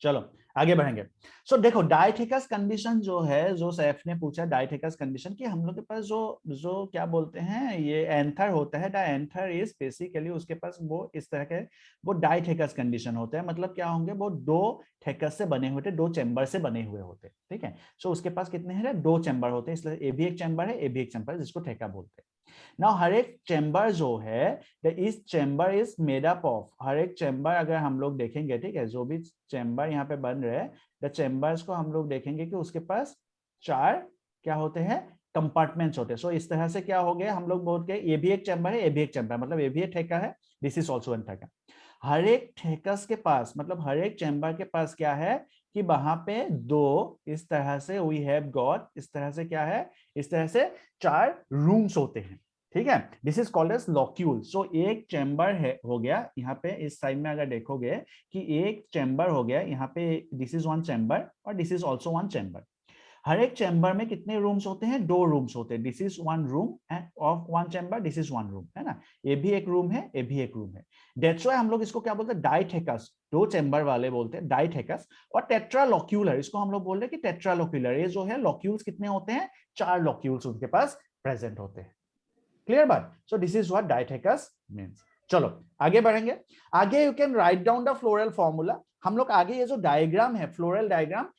चलो आगे बढ़ेंगे। सो देखो डाइथेकस कंडीशन जो है, जो सैफ ने पूछा डाइथेकस कंडीशन की, हम लोग के पास जो जो क्या बोलते हैं ये एंथर होता है, डायंथर इज बेसिकली उसके पास वो इस तरह के वो डाइथेकस कंडीशन होते हैं। मतलब क्या होंगे, वो दो थेकस से बने होते, दो चैम्बर से बने हुए होते, ठीक है। सो उसके पास कितने हैं, दो चैम्बर होते हैं, इसलिए ए भी एक चैम्बर है, ए भी एक चैम्बर है, जिसको ठेका बोलते हैं। नाउ हर एक चैम्बर जो है, इस chamber is made up of, हर एक चैम्बर अगर हम लोग देखेंगे, ठीक है, जो भी चैम्बर यहाँ पे बन रहे हैं, द चैम्बर्स को हम लोग देखेंगे कि उसके पास चार क्या होते हैं, कंपार्टमेंट्स होते हैं। सो इस तरह से क्या हो गया, हम लोग बोल के ये भी एक चैम्बर है, ये भी एक चैम्बर, मतलब ये भी एक ठेका है, दिस इज ऑल्सो वन ठेका। हर एक ठेकस के पास, मतलब हर एक चैम्बर के पास क्या है कि वहां पे दो इस तरह से वी हैव गॉट, इस तरह से क्या है, इस तरह से चार रूम्स होते हैं, ठीक है। This is called as locule. So एक चैम्बर है हो गया यहाँ पे, इस साइड में अगर देखोगे कि एक चैम्बर हो गया यहाँ पे, दिस इज वन चैम्बर और this is also one chamber. हर एक चैम्बर में कितने रूम्स होते हैं, दो रूम्स होते हैं। This is one room of one chamber, this is one room, है ना, ये भी एक रूम है, ये भी एक रूम है। दैट्स व्हाई हम लोग इसको क्या बोलते हैं, डाइथेकस, दो चैम्बर वाले बोलते हैं डाइथेकस। और टेट्रालोक्यूलर, इसको हम लोग बोल रहे हैं कि टेट्रालोक्यूलर, ये जो है लॉक्यूल्स कितने होते हैं, चार लॉक्यूल्स उनके पास प्रेजेंट होते हैं। क्लियर बात? So this is what dithecous means. चलो आगे बढ़ेंगे। आगे you can write down the floral formula. हम लोग आगे ये जो डायग्राम है, फ्लोरल डायग्राम,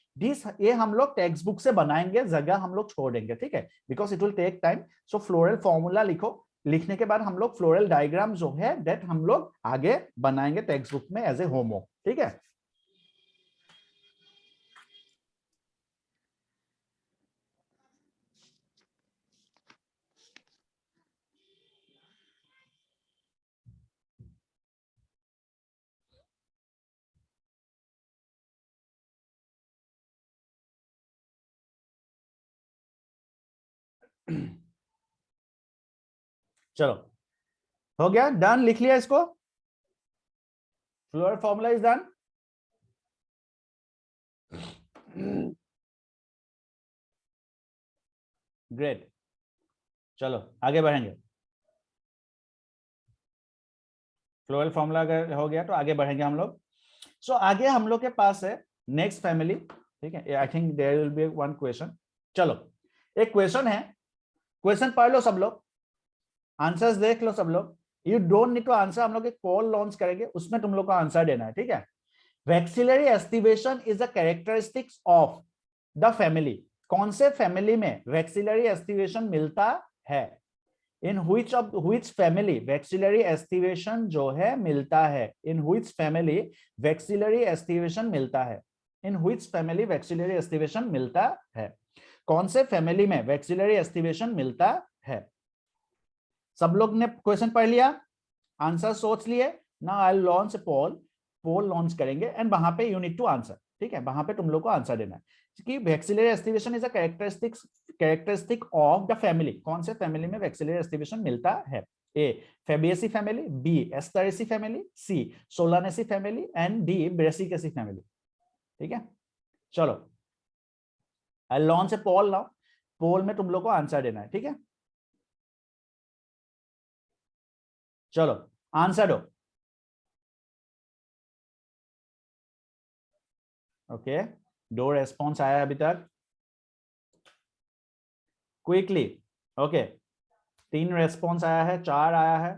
ये हम लोग टेक्स्ट बुक से बनाएंगे, जगह हम लोग छोड़ देंगे, ठीक है, because it will take time. So floral formula लिखो, लिखने के बाद हम लोग फ्लोरल डायग्राम जो है दैट हम लोग आगे बनाएंगे टेक्स्ट बुक में एज ए होमवर्क, ठीक है। चलो हो गया, डन, लिख लिया इसको, floral formula is done. Great, चलो आगे बढ़ेंगे। फ्लोरल फॉर्मूला अगर हो गया तो आगे बढ़ेंगे हम लोग। सो आगे हम लोग के पास है नेक्स्ट फैमिली, ठीक है। I think there will be one question. चलो एक क्वेश्चन है, क्वेश्चन पढ़ लो सब लोग, आंसर्स देख लो सब लोग। You don't need to answer, हम लोग एक पोल लॉन्च करेंगे, उसमें तुम लोग को आंसर देना है, ठीक है। Vexillary aestivation is a characteristics of the family. कौन से फैमिली में वैक्सिलरी एस्टिवेशन मिलता है? इन which family वैक्सिलरी एस्टिवेशन जो है मिलता है? इन which family वैक्सिलरी एस्टिवेशन मिलता है? इन which family वैक्सिलरी एस्टिवेशन मिलता है? कौन से फैमिली में वैक्सिलरी एस्टिवेशन मिलता है? सब लोग ने क्वेश्चन पढ़ लिया, आंसर सोच लिए। Now I launch poll launch करेंगे एंड वहां पे यू नीड टू आंसर। ठीक है, वहां पे तुम लोग को आंसर देना है कि vexillary aestivation is a characteristic of the family. कौन से फैमिली में वैक्सिलरी एस्टिवेशन मिलता है? A Fabaceae family, B Asteraceae family, C Solanaceae family and D Brassicaceae family. ठीक है, चलो I launch a pole now. पोल में तुम लोग को आंसर देना है। ठीक है, चलो आंसर दो। ओके, 2 रेस्पॉन्स आया अभी तक, क्विकली। ओके, 3 रेस्पॉन्स आया है, 4 आया है,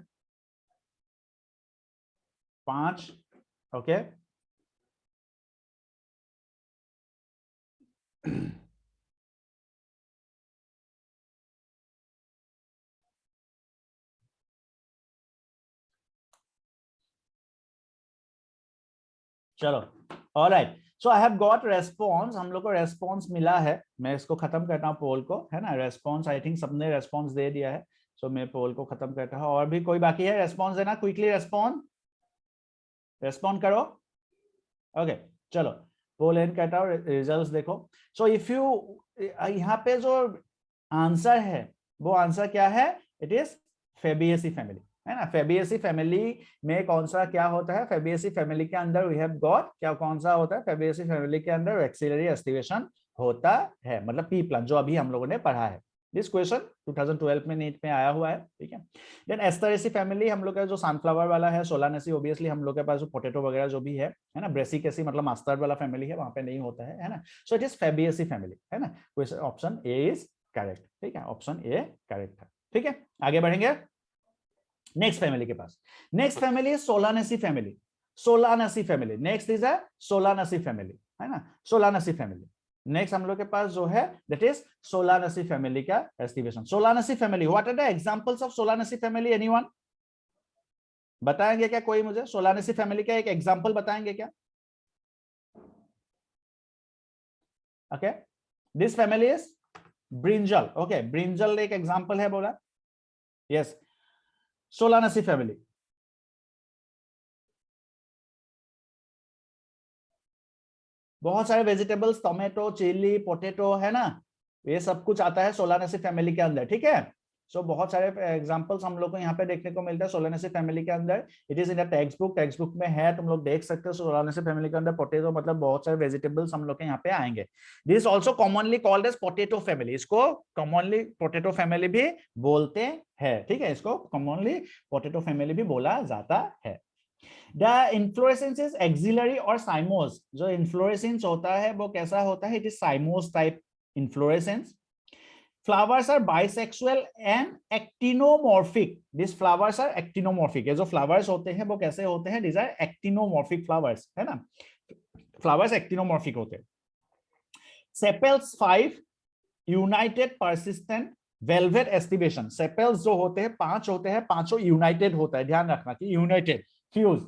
5। ओके, चलो alright. So I have got response, हम लोग को रेस्पॉन्स मिला है। मैं इसको खत्म करता हूँ पोल को, है ना। रेस्पॉन्स आई थिंक सबने रेस्पॉन्स दे दिया है। सो मैं पोल को खत्म करता हूँ। और भी कोई बाकी है रेस्पॉन्स देना? क्विकली रेस्पॉन्ड करो। ओके, चलो पोल एंड करता हूँ, रिजल्ट्स देखो। सो इफ यू, यहाँ पे जो आंसर है वो आंसर क्या है? इट इज फेबिएसी फैमिली, है ना। फेबिएसी फैमिली में कौन सा क्या होता है? फेबिएसी फैमिली के अंदर वी हैव गॉट क्या, कौन सा होता है? फेबिएसी फैमिली के अंदर वैक्सिलरी एस्टिवेशन होता है, मतलब पी प्लांट, जो अभी हम लोगों ने पढ़ा है। दिस क्वेश्चन 2012 में नीट में आया हुआ है। ठीक है, देन एस्टरेसी फैमिली हम लोग का जो सनफ्लावर वाला है, सोलानेसी ऑब्वियसली हम लोग के पास जो पोटैटो वगैरह जो भी है ना। ब्रेसिकेसी मतलब मस्टर्ड वाला फैमिली है, वहां पे नहीं होता है ना। सो इट इज फेबिएसी फैमिली, है ना। Option A is correct. ठीक है, ऑप्शन ए करेक्ट है। ठीक है, आगे बढ़ेंगे नेक्स्ट फैमिली के पास। नेक्स्ट फैमिली है Solanaceae family. Solanaceae family next is a Solanaceae family, है ना। सोलानेसी फैमिली नेक्स्ट हम लोग के पास जो है दैट इज सोलानेसी फैमिली का aestivation. Solanaceae family, what are the examples of solanaceae family? Anyone बताएंगे क्या कोई मुझे? सोलानेसी फैमिली का एक एग्जांपल बताएंगे क्या? Okay, this family is brinjal. Okay, brinjal एक एग्जांपल है, बोला यस। सोलानेसी फैमिली, बहुत सारे वेजिटेबल्स, टोमेटो, चिली, पोटैटो, है ना, ये सब कुछ आता है सोलानेसी फैमिली के अंदर। ठीक है, सो बहुत सारे एग्जांपल्स हम लोग को यहाँ पे देखने को मिलता है सोलानेसी फैमिली के अंदर। It is in the text book में है, तुम लोग देख सकते हो। सोलानेसी फैमिली के अंदर पोटैटो मतलब बहुत सारे वेजिटेबल्स हम लोग के यहाँ पे आएंगे। This also commonly called as potato family, इसको कॉमनली पोटैटो फैमिली भी बोलते हैं। ठीक है, इसको कॉमनली पोटैटो फैमिली भी बोला जाता है। The inflorescence is axillary और साइमोस। जो इन्फ्लोरेसेंस होता है वो कैसा होता है? It is साइमोस type inflorescence. Flowers are bisexual and actinomorphic. These flowers are actinomorphic. ये जो flowers होते हैं वो कैसे होते हैं? These are actinomorphic flowers, है ना। Flowers actinomorphic होते हैं। Sepals 5 united persistent velvet estivation. Sepals जो होते हैं 5 होते हैं, पांचों यूनाइटेड होता है, ध्यान रखना कि यूनाइटेड फ्यूज।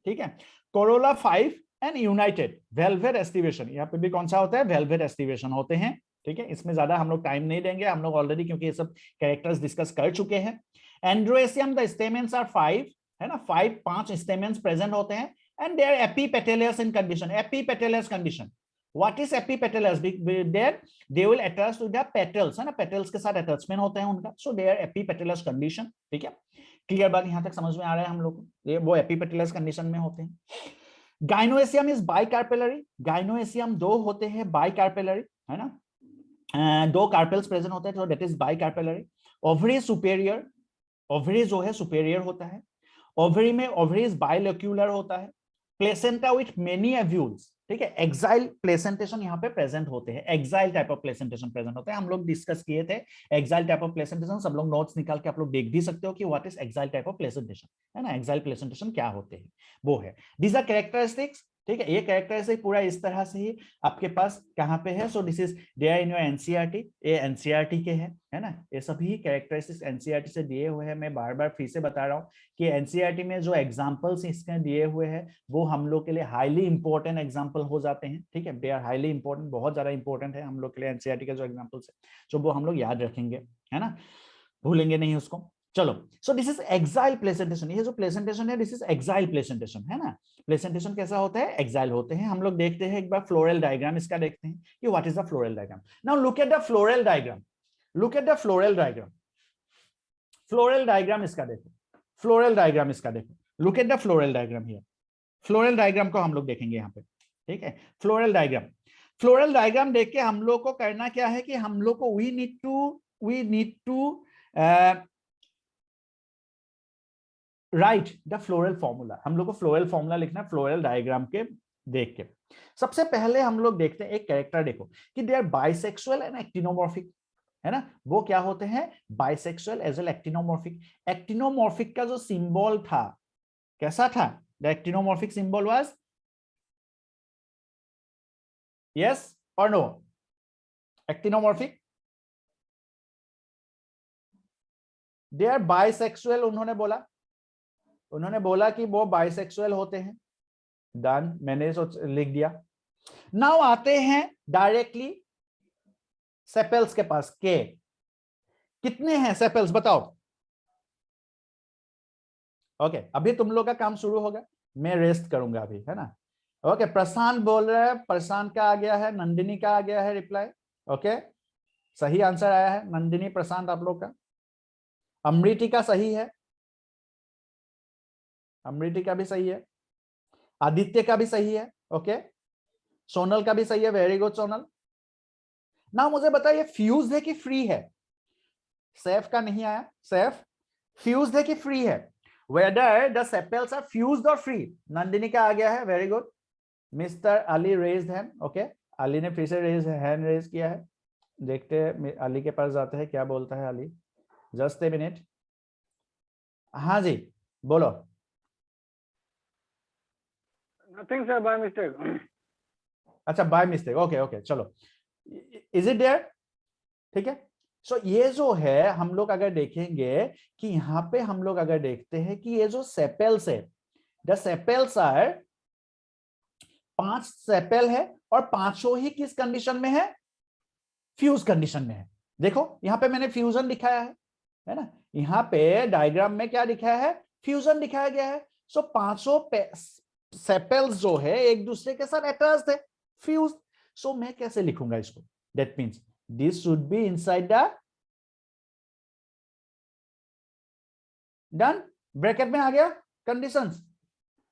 ठीक है, Corolla 5 and United velvet aestivation. यहाँ पे भी कौन सा होता है? वेलवेट एस्टिवेशन होते हैं। ठीक है, इसमें ज्यादा हम लोग टाइम नहीं देंगे, हम लोग ऑलरेडी क्योंकि ये सब कैरेक्टर्स डिस्कस कर चुके हैं। एंड्रोएसियम द स्टेमेंस आर 5, है ना, 5 स्टेमेंस प्रेजेंट होते हैं and they are epipetalous in condition. Epipetalous condition, what is epipetalous? There they will attach to the petals, है ना, पेटल्स के साथ अटैचमेंट होते हैं उनका। So they are epipetalous condition. ठीक है, क्लियर बात यहां तक समझ में आ रहा है हम लोग को? ये वो एपिपेटलस कंडीशन में होते हैं। गाइनोएसियम इज बाइकार्पेलरी। गाइनोएसियम 2 होते हैं, बाइकार्पेलरी, है ना, 2 कार्पेल्स प्रेजेंट होते हैं, तो that is bicarpellary. Ovary superior, ovary जो है सुपेरियर होता है। ओवरी में ओवरी इज बाइलोक्यूलर होता है। प्लेसेंटा विथ मेनी ओव्यूल्स, ठीक है, एक्साइल प्लेसेंटेशन यहाँ पे प्रेजेंट होते हैं, axile type of placentation present होते हैं। हम लोग डिस्कस किए थे एक्साइल टाइप ऑफ प्लेसेंटेशन, सब लोग नोट्स निकाल के आप लोग देख भी सकते हो कि what is axile type of placentation, है ना, एक्साइल प्लेसेंटेशन क्या होते हैं वो है। दीज आर कैरेक्टरिस्टिक्स, ठीक है, ये कैरेक्टरिस्टिक पूरा इस तरह से ही आपके पास कहाँ पे है, so this is there in your NCERT, ये एनसीईआरटी के है ना, ये सभी कैरेक्टरिस्टिक्स एनसीईआरटी से दिए हुए हैं। मैं बार बार फिर से बता रहा हूँ कि एनसीईआरटी में जो एग्जांपल्स इसके दिए हुए हैं वो हम लोग के लिए हाईली इंपॉर्टेंट एग्जांपल हो जाते हैं, ठीक है, दे आर हाईली इंपॉर्टेंट, बहुत ज्यादा इंपॉर्टेंट है हम लोग के लिए एनसीईआरटी के जो एग्जांपल्स है, जो वो हम लोग याद रखेंगे, है ना, भूलेंगे नहीं उसको। चलो, so this is exile placentation, ये जो प्लेसेंटेशन है दिस इज एक्साइल प्लेसेंटेशन, है ना। प्लेसेंटेशन कैसा होता है, एक्साइल होते हैं। हम लोग देखते हैं एक बार फ्लोरल डायग्राम इसका देखते हैं कि what is the floral diagram. Now look at the floral diagram, look at the floral diagram, floral diagram इसका देखो, फ्लोरल डायग्राम इसका देखो, look at the floral diagram here. Floral diagram को हम लोग देखेंगे यहाँ पे, ठीक है, फ्लोरल डायग्राम। फ्लोरल डायग्राम देख के हम लोग को करना क्या है कि हम लोग को we need to write the floral formula. हम लोग को फ्लोरल फॉर्मूला लिखना है फ्लोरल डायग्राम के देख के। सबसे पहले हम लोग देखते हैं एक कैरेक्टर, देखो कि they are bisexual and actinomorphic, है ना, वो क्या होते हैं, bisexual as well actinomorphic. Actinomorphic का जो सिंबल था कैसा था, the actinomorphic symbol was yes और no, actinomorphic, they are bisexual, उन्होंने बोला कि वो बाइसेक्सुअल होते हैं, डन, मैंने लिख दिया। नाउ आते हैं डायरेक्टली सेपेल्स के पास, के कितने हैं सेपेल्स बताओ। ओके, अभी तुम लोग का काम शुरू होगा, मैं रेस्ट करूंगा अभी, है ना। ओके, प्रशांत बोल रहा है, प्रशांत का आ गया है, नंदिनी का आ गया है रिप्लाई, ओके, सही आंसर आया है नंदिनी प्रशांत आप लोग का। अमृति का सही है, अमृति का भी सही है, आदित्य का भी सही है, ओके, सोनल का भी सही है, वेरी गुड सोनल। ना मुझे बताइए फ्यूज है कि फ्री है, सैफ का नहीं आया, सैफ फ्यूज है कि फ्री है, वेदर द सेपेल्स आर फ्यूज्ड और फ्री, नंदिनी का आ गया है, very good. Mister Ali raised hand, okay, Ali ने फिर से हैंड रेज किया है, देखते हैं अली के पास जाते हैं क्या बोलता है अली, जस्ट ए मिनट। हाँ जी बोलो। Nothing, sir, by mistake. अच्छा बाय मिस्टेक, ओके ओके, चलो, इज इट देयर, ठीक है। सो ये जो है हम लोग अगर देखेंगे कि यहाँ पे हम लोग अगर देखते हैं कि ये जो सेपेल्स है, द सेपेल्स आर 5 सेपेल है और पांचों ही किस कंडीशन में है, फ्यूज कंडीशन में है। देखो यहाँ पे मैंने फ्यूजन दिखाया है ना, यहाँ पे डायग्राम में क्या दिखाया है, फ्यूजन दिखाया गया है। सो पांचों सेपेल्स जो है एक दूसरे के साथ अटैच्ड है, फ्यूज। सो मैं कैसे लिखूंगा इसको, that means this should be inside the, done, bracket में आ गया कंडीशंस,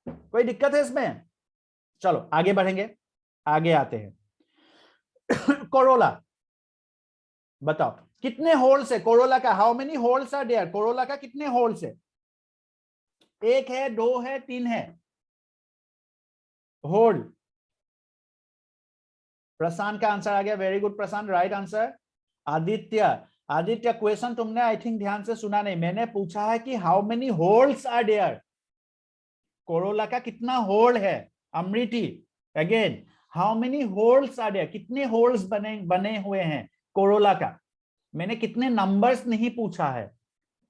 कोई दिक्कत है इसमें। चलो आगे बढ़ेंगे, आगे आते हैं। कोरोला, बताओ कितने होल्स है कोरोला का, how many holes are there, corolla का कितने होल्स है, 1 है, 2 है, 3 है होल। प्रशांत का आंसर आ गया, very good Prashant, right answer. Aditya, Aditya question तुमने आई थिंक ध्यान से सुना नहीं, मैंने पूछा है कि how many holes are there, corolla का कितना होल है। Amriti again, how many holes are there, कितने होल्स बने हुए हैं कोरोला का, मैंने कितने नंबर्स नहीं पूछा है।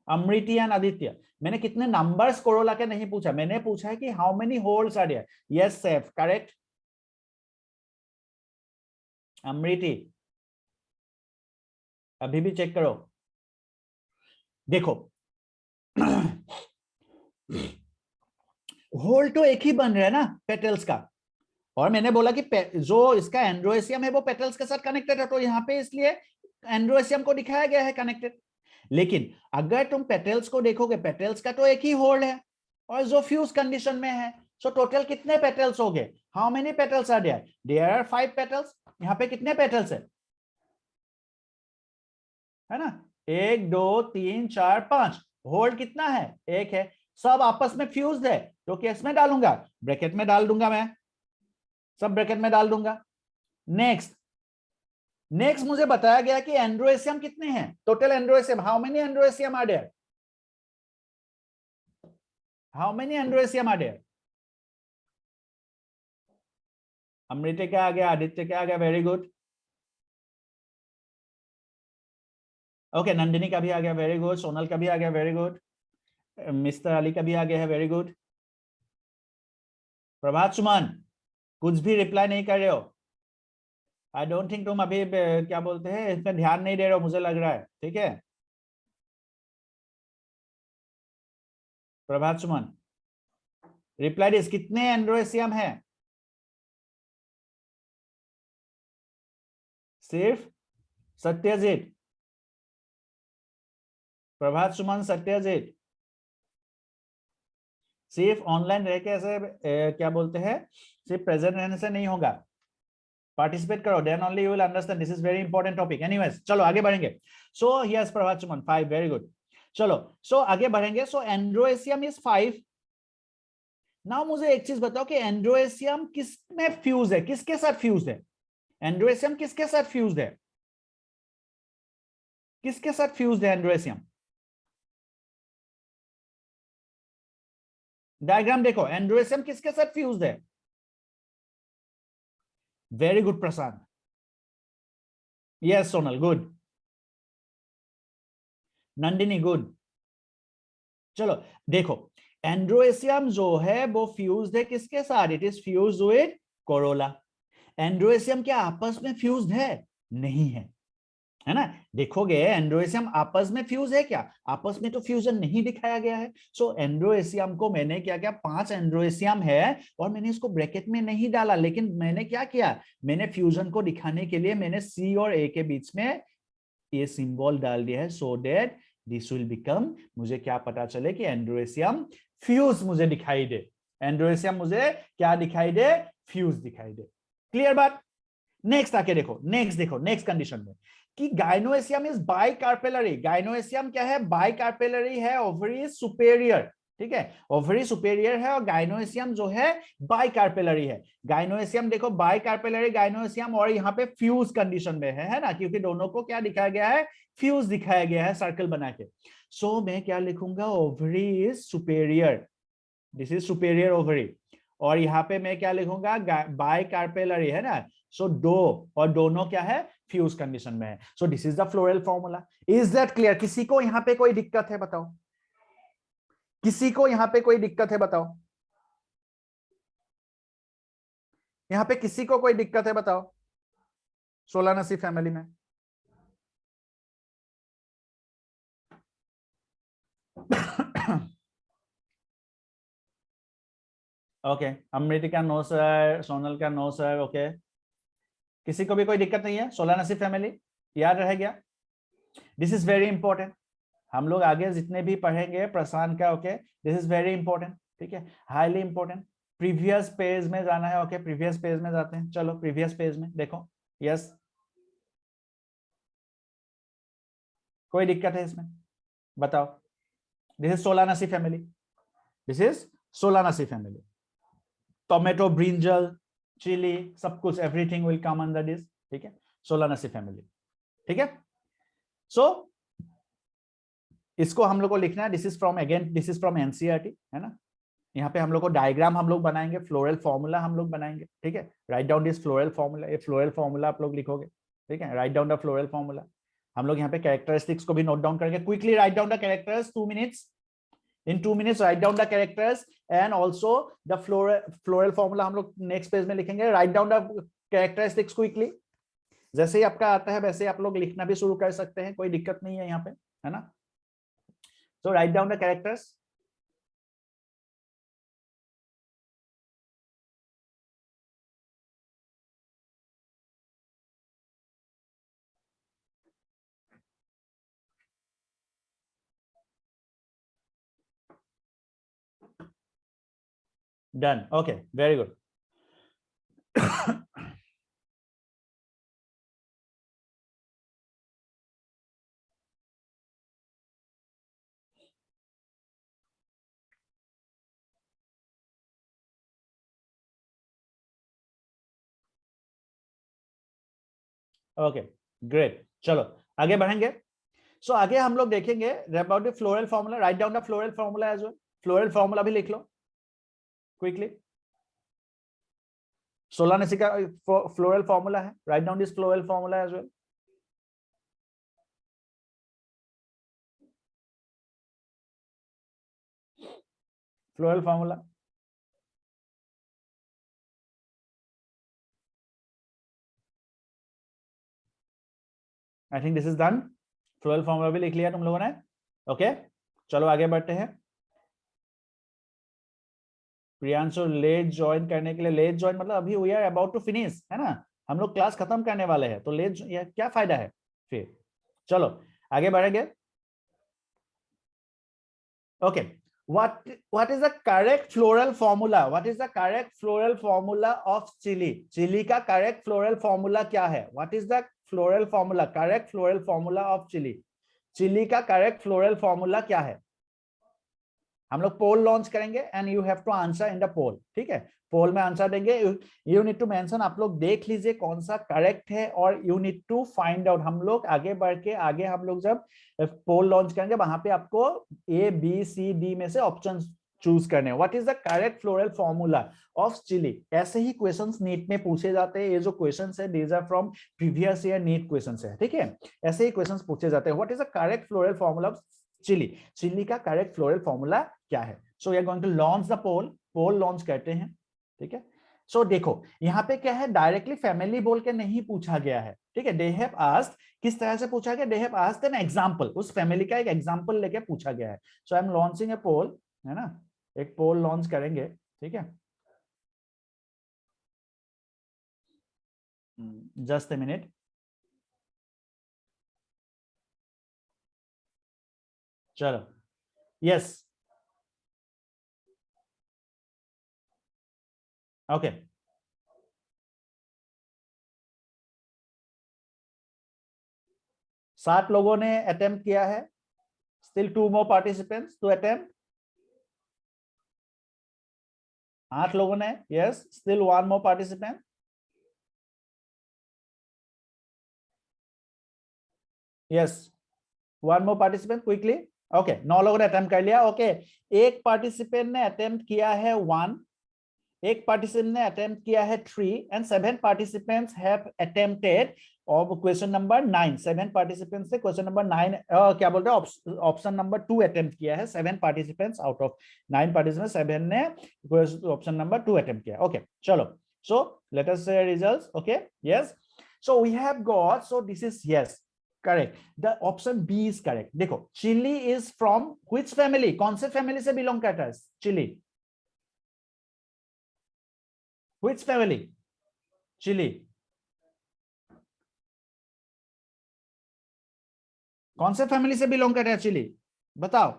अमृति एंड आदित्य, मैंने कितने नंबर्स कोरोला के नहीं पूछा, मैंने पूछा है कि how many holes are there. Yes Saif, correct. Amriti अभी भी चेक करो, देखो होल तो एक ही बन रहा है ना पेटल्स का, और मैंने बोला कि जो इसका एंड्रोएसियम है वो पेटल्स के साथ कनेक्टेड है, तो यहाँ पे इसलिए एंड्रोएसियम को दिखाया गया है कनेक्टेड। लेकिन अगर तुम पेटल्स को देखोगे, पेटल्स का तो एक ही होल है और जो फ्यूज कंडीशन में है, सो टोटल कितने पेटल्स हो गए, how many petals are there, there are 5 petals. यहाँ पे कितने पेटल्स है ना, 1 2 3 4 5, होल कितना है, 1 है, सब आपस में फ्यूज्ड है, तो केस में डालूंगा, ब्रैकेट में डाल दूंगा मैं, सब ब्रैकेट में डाल दूंगा। नेक्स्ट मुझे बताया गया कि एंड्रोएशियम कितने हैं, total androecium, how many androecium are there, how many androecium are there. Amrit क्या आ गया, आदित्य क्या आ गया, वेरी गुड। ओके, नंदिनी का भी आ गया, वेरी गुड। सोनल का भी आ गया, वेरी गुड। मिस्टर अली का भी आ गया है, वेरी गुड। प्रभात सुमन कुछ भी रिप्लाई नहीं कर रहे हो। आई डोंट थिंक तुम अभी क्या बोलते हैं इसमें ध्यान नहीं दे रहे हो, मुझे लग रहा है, ठीक है। प्रभात सुमन रिप्लाई दिस, कितने एंड्रोएशियम है? सिर्फ सत्यजीत, प्रभात सुमन, सत्यजीत। सिर्फ ऑनलाइन रह के ऐसे क्या बोलते हैं, सिर्फ प्रेजेंट रहने से नहीं होगा, पार्टिसिपेट करो, then only you will understand, this is very important topic. Anyways चलो आगे बढ़ेंगे। So yes Prabhat Suman 5, very good. चलो सो आगे बढ़ेंगे। सो एंड्रोएशियम इज 5। नाउ मुझे एक चीज बताओ कि एंड्रोएशियम किस में फ्यूज है, किसके साथ फ्यूज है? एंड्रोएशियम किसके साथ फ्यूज है, किसके साथ फ्यूज है एंड्रोएशियम? डायग्राम देखो, एंड्रोएशियम किसके साथ फ्यूज है? Very good Prashant, yes Sonal, good. Nandini good. चलो देखो, एंड्रोएशियम जो है वो फ्यूज्ड है किसके साथ? It is fused with corolla. Androecium क्या आपस में फ्यूज्ड है? नहीं है, है ना। देखोगे एंड्रोएशियम आपस में फ्यूज है क्या? आपस में तो फ्यूजन नहीं दिखाया गया है। सो एंड्रोएशियम को मैंने क्या किया, 5 एंड्रोएशियम है और मैंने इसको ब्रैकेट में नहीं डाला, लेकिन मैंने क्या किया, मैंने फ्यूजन को दिखाने के लिए मैंने सी और ए के बीच में ये सिंबल डाल दिया है, so that this will become, मुझे क्या पता चले कि एंड्रोएशियम फ्यूज मुझे दिखाई दे, एंड्रोएशियम मुझे क्या दिखाई दे, फ्यूज दिखाई दे। क्लियर बात। नेक्स्ट आके देखो, नेक्स्ट कंडीशन में कि गाइनोएशियम इज बाइकार्पेलरी। गाइनोएशियम क्या है, बाइकार्पेलरी है, ओवरी सुपेरियर, ठीक है, ओवरी सुपेरियर है और गाइनोएशियम जो है बाइकार्पेलरी है। गाइनोएशियम देखो बाइकार्पेलरी गाइनोएशियम और यहाँ पे फ्यूज कंडीशन में है ना, क्योंकि दोनों को क्या दिखाया गया है, फ्यूज दिखाया गया है सर्कल बना के। सो मैं क्या लिखूंगा, ovary is superior, this is superior ovary, और यहाँ पे मैं क्या लिखूंगा, बाइकार्पेलरी है ना। सो दो और दोनों क्या है, फ्यूज कंडीशन में है। So this is the floral formula. Is that clear? किसी को यहाँ पे कोई दिक्कत है बताओ, किसी को यहाँ पे कोई दिक्कत है बताओ, यहाँ पे किसी को कोई दिक्कत है बताओ, सोलानसी फैमिली में? ओके, अमृत का नो सर, सोनल का नो सर, ओके। किसी को भी कोई दिक्कत नहीं है, सोलानसी फैमिली याद रह गया। दिस इज वेरी इंपॉर्टेंट, हम लोग आगे जितने भी पढ़ेंगे प्रशांत का, okay, this is very important, ठीक है, हाईली इंपॉर्टेंट। प्रीवियस पेज में जाना है, ओके, प्रीवियस पेज में जाते हैं, चलो प्रीवियस पेज में देखो। यस, कोई दिक्कत है इसमें बताओ? This is Solanaceae family, this is Solanaceae family. Tomato, brinjal, chilli, सब कुछ, everything will come under this, ठीक है, सोलानासी फैमिली, ठीक है। सो इसको हम लोग को लिखना है, this is from, again this is from NCERT, है ना। यहाँ पे हम लोग को डायग्राम हम लोग बनाएंगे, फ्लोरल फॉर्मूला हम लोग बनाएंगे, ठीक है। Right down this floral formula, ये फ्लोरल फॉर्मूला आप लोग लिखोगे, ठीक है, right down the floral formula. हम लोग यहाँ पे कैरेक्टरिस्टिक्स को भी नोट डाउन करेंगे, quickly right down the characters, 2 minutes, in 2 minutes write down the characters and also the floral formula हम लोग नेक्स्ट पेज में लिखेंगे। Right down the characteristics quickly, जैसे ही आपका आता है वैसे आप लोग लिखना भी शुरू कर सकते हैं, कोई दिक्कत नहीं है यहाँ पे, है ना। So right down the characters. Done, okay, very good. Okay great, चलो आगे बढ़ेंगे। सो आगे हम लोग देखेंगे about the floral formula. Right down the floral formula as well. Floral formula भी लिख लो क्विकली। सोलानेसी का फ्लोरल फॉर्मूला है, right down this floral formula as well. Floral formula, I think this is done. Floral formula भी लिख लिया तुम लोगों ने। ओके चलो आगे बढ़ते हैं। प्रियांशु लेट ज्वाइन करने के लिए, लेट ज्वाइन मतलब अभी we are about to finish, है ना, हम लोग क्लास खत्म करने वाले हैं, तो लेट क्या फायदा है फिर। चलो आगे बढ़ेंगे। Okay what is the correct floral formula? What is the correct floral formula of chili? Chilli का correct floral formula क्या है? What is the floral formula, correct floral formula of chili? Chilli का correct floral formula क्या है? हम लोग poll launch करेंगे and you have to answer in the poll, ठीक है। पोल में आंसर देंगे, यू नीड टू मेंशन, आप लोग देख लीजिए कौन सा करेक्ट है और you need to find out. हम लोग आगे बढ़ के आगे हम लोग जब पोल लॉन्च करेंगे वहां पे आपको ए बी सी डी में से ऑप्शन चूज करने। What is the correct floral formula of chilli? ऐसे ही क्वेश्चंस नीट में पूछे जाते हैं। ये जो क्वेश्चंस है these are from previous year NEET questions है, ठीक है। ऐसे ही क्वेश्चंस पूछे जाते हैं। What is the correct floral formula of chilli? Chilli का करेक्ट फ्लोरल फॉर्मूला क्या है? So we are going to launch the poll. Poll launch करते हैं, ठीक है। सो देखो यहाँ पे क्या है, डायरेक्टली फैमिली बोल के नहीं पूछा गया है, ठीक है। दे हैव आस्क्ड, किस तरह से पूछा गया? They have asked an example, उस फैमिली का एक एग्जांपल लेके पूछा गया है। सो आई एम लॉन्चिंग ए पोल, है ना, एक पोल लॉन्च करेंगे, ठीक है। Just a minute. चलो यस ओके 7 लोगों ने अटेम्प्ट किया है। Still 2 more participants to attempt। 8 लोगों ने, yes, still 1 more participant। Yes 1 more participant quickly. Okay 9 लोगों ने अटेम्प्ट कर लिया। ओके एक पार्टिसिपेंट ने अटेम्प्ट किया है 1, एक पार्टिसिपेंट ने अटेम्प्ट किया है 3 एंड 7 participants have attempted और क्वेश्चन नंबर 9। 7 पार्टिसिपेंट्स से क्वेश्चन नंबर 9 क्या बोलते हैं, ऑप्शन नंबर 2 अटेम्प्ट किया है। 7 पार्टिसिपेंट्स आउट ऑफ 9 पार्टिसिपेंट्स, 7 ने ऑप्शन नंबर 2 अटेम्प्ट किया। ओके चलो, so let us see results. Okay yes, so we have got, so this is yes correct, the option B is correct. देखो chili is from which family, कौन से family से belong करता है chilli? Which family? Chilli कौन से family से belong करता है चिली, बताओ।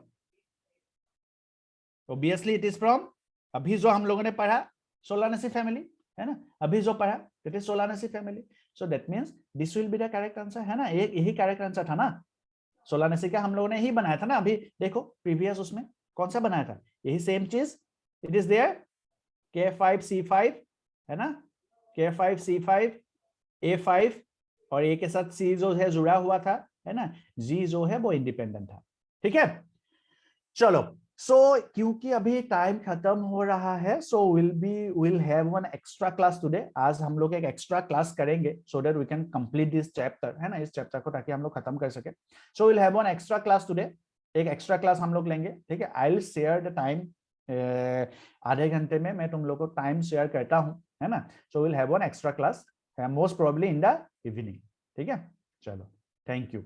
ऑब्वियसली इट इज फ्रॉम, अभी जो हम लोगों ने पढ़ा, सोलानेसी फैमिली, है ना, अभी जो पढ़ा it is solanaceae family. So that means this will be the correct answer, है ना। यही करेक्ट आंसर था ना, सोलानेसी का हम लोगों ने ही बनाया था ना। अभी देखो प्रीवियस उसमें कौन सा बनाया था, यही सेम चीज, इट इज देयर K5C5, है ना, K5C5 A5 और A के साथ C जो है जुड़ा हुआ था, है ना, G जो है वो इंडिपेंडेंट था, ठीक है। चलो सो क्योंकि अभी टाइम खत्म हो रहा है, so will have one extra class today. आज हम लोग एक एक्स्ट्रा क्लास करेंगे so that we can complete this chapter, है ना, इस चैप्टर को, ताकि हम लोग खत्म कर सके। सो will have one extra class today, एक एक्स्ट्रा क्लास हम लोग लेंगे, ठीक है। I will share the time, आधे घंटे में मैं तुम लोग को टाइम शेयर करता हूं, है ना। सो will have one extra class most probably in the evening, ठीक है। चलो थैंक यू।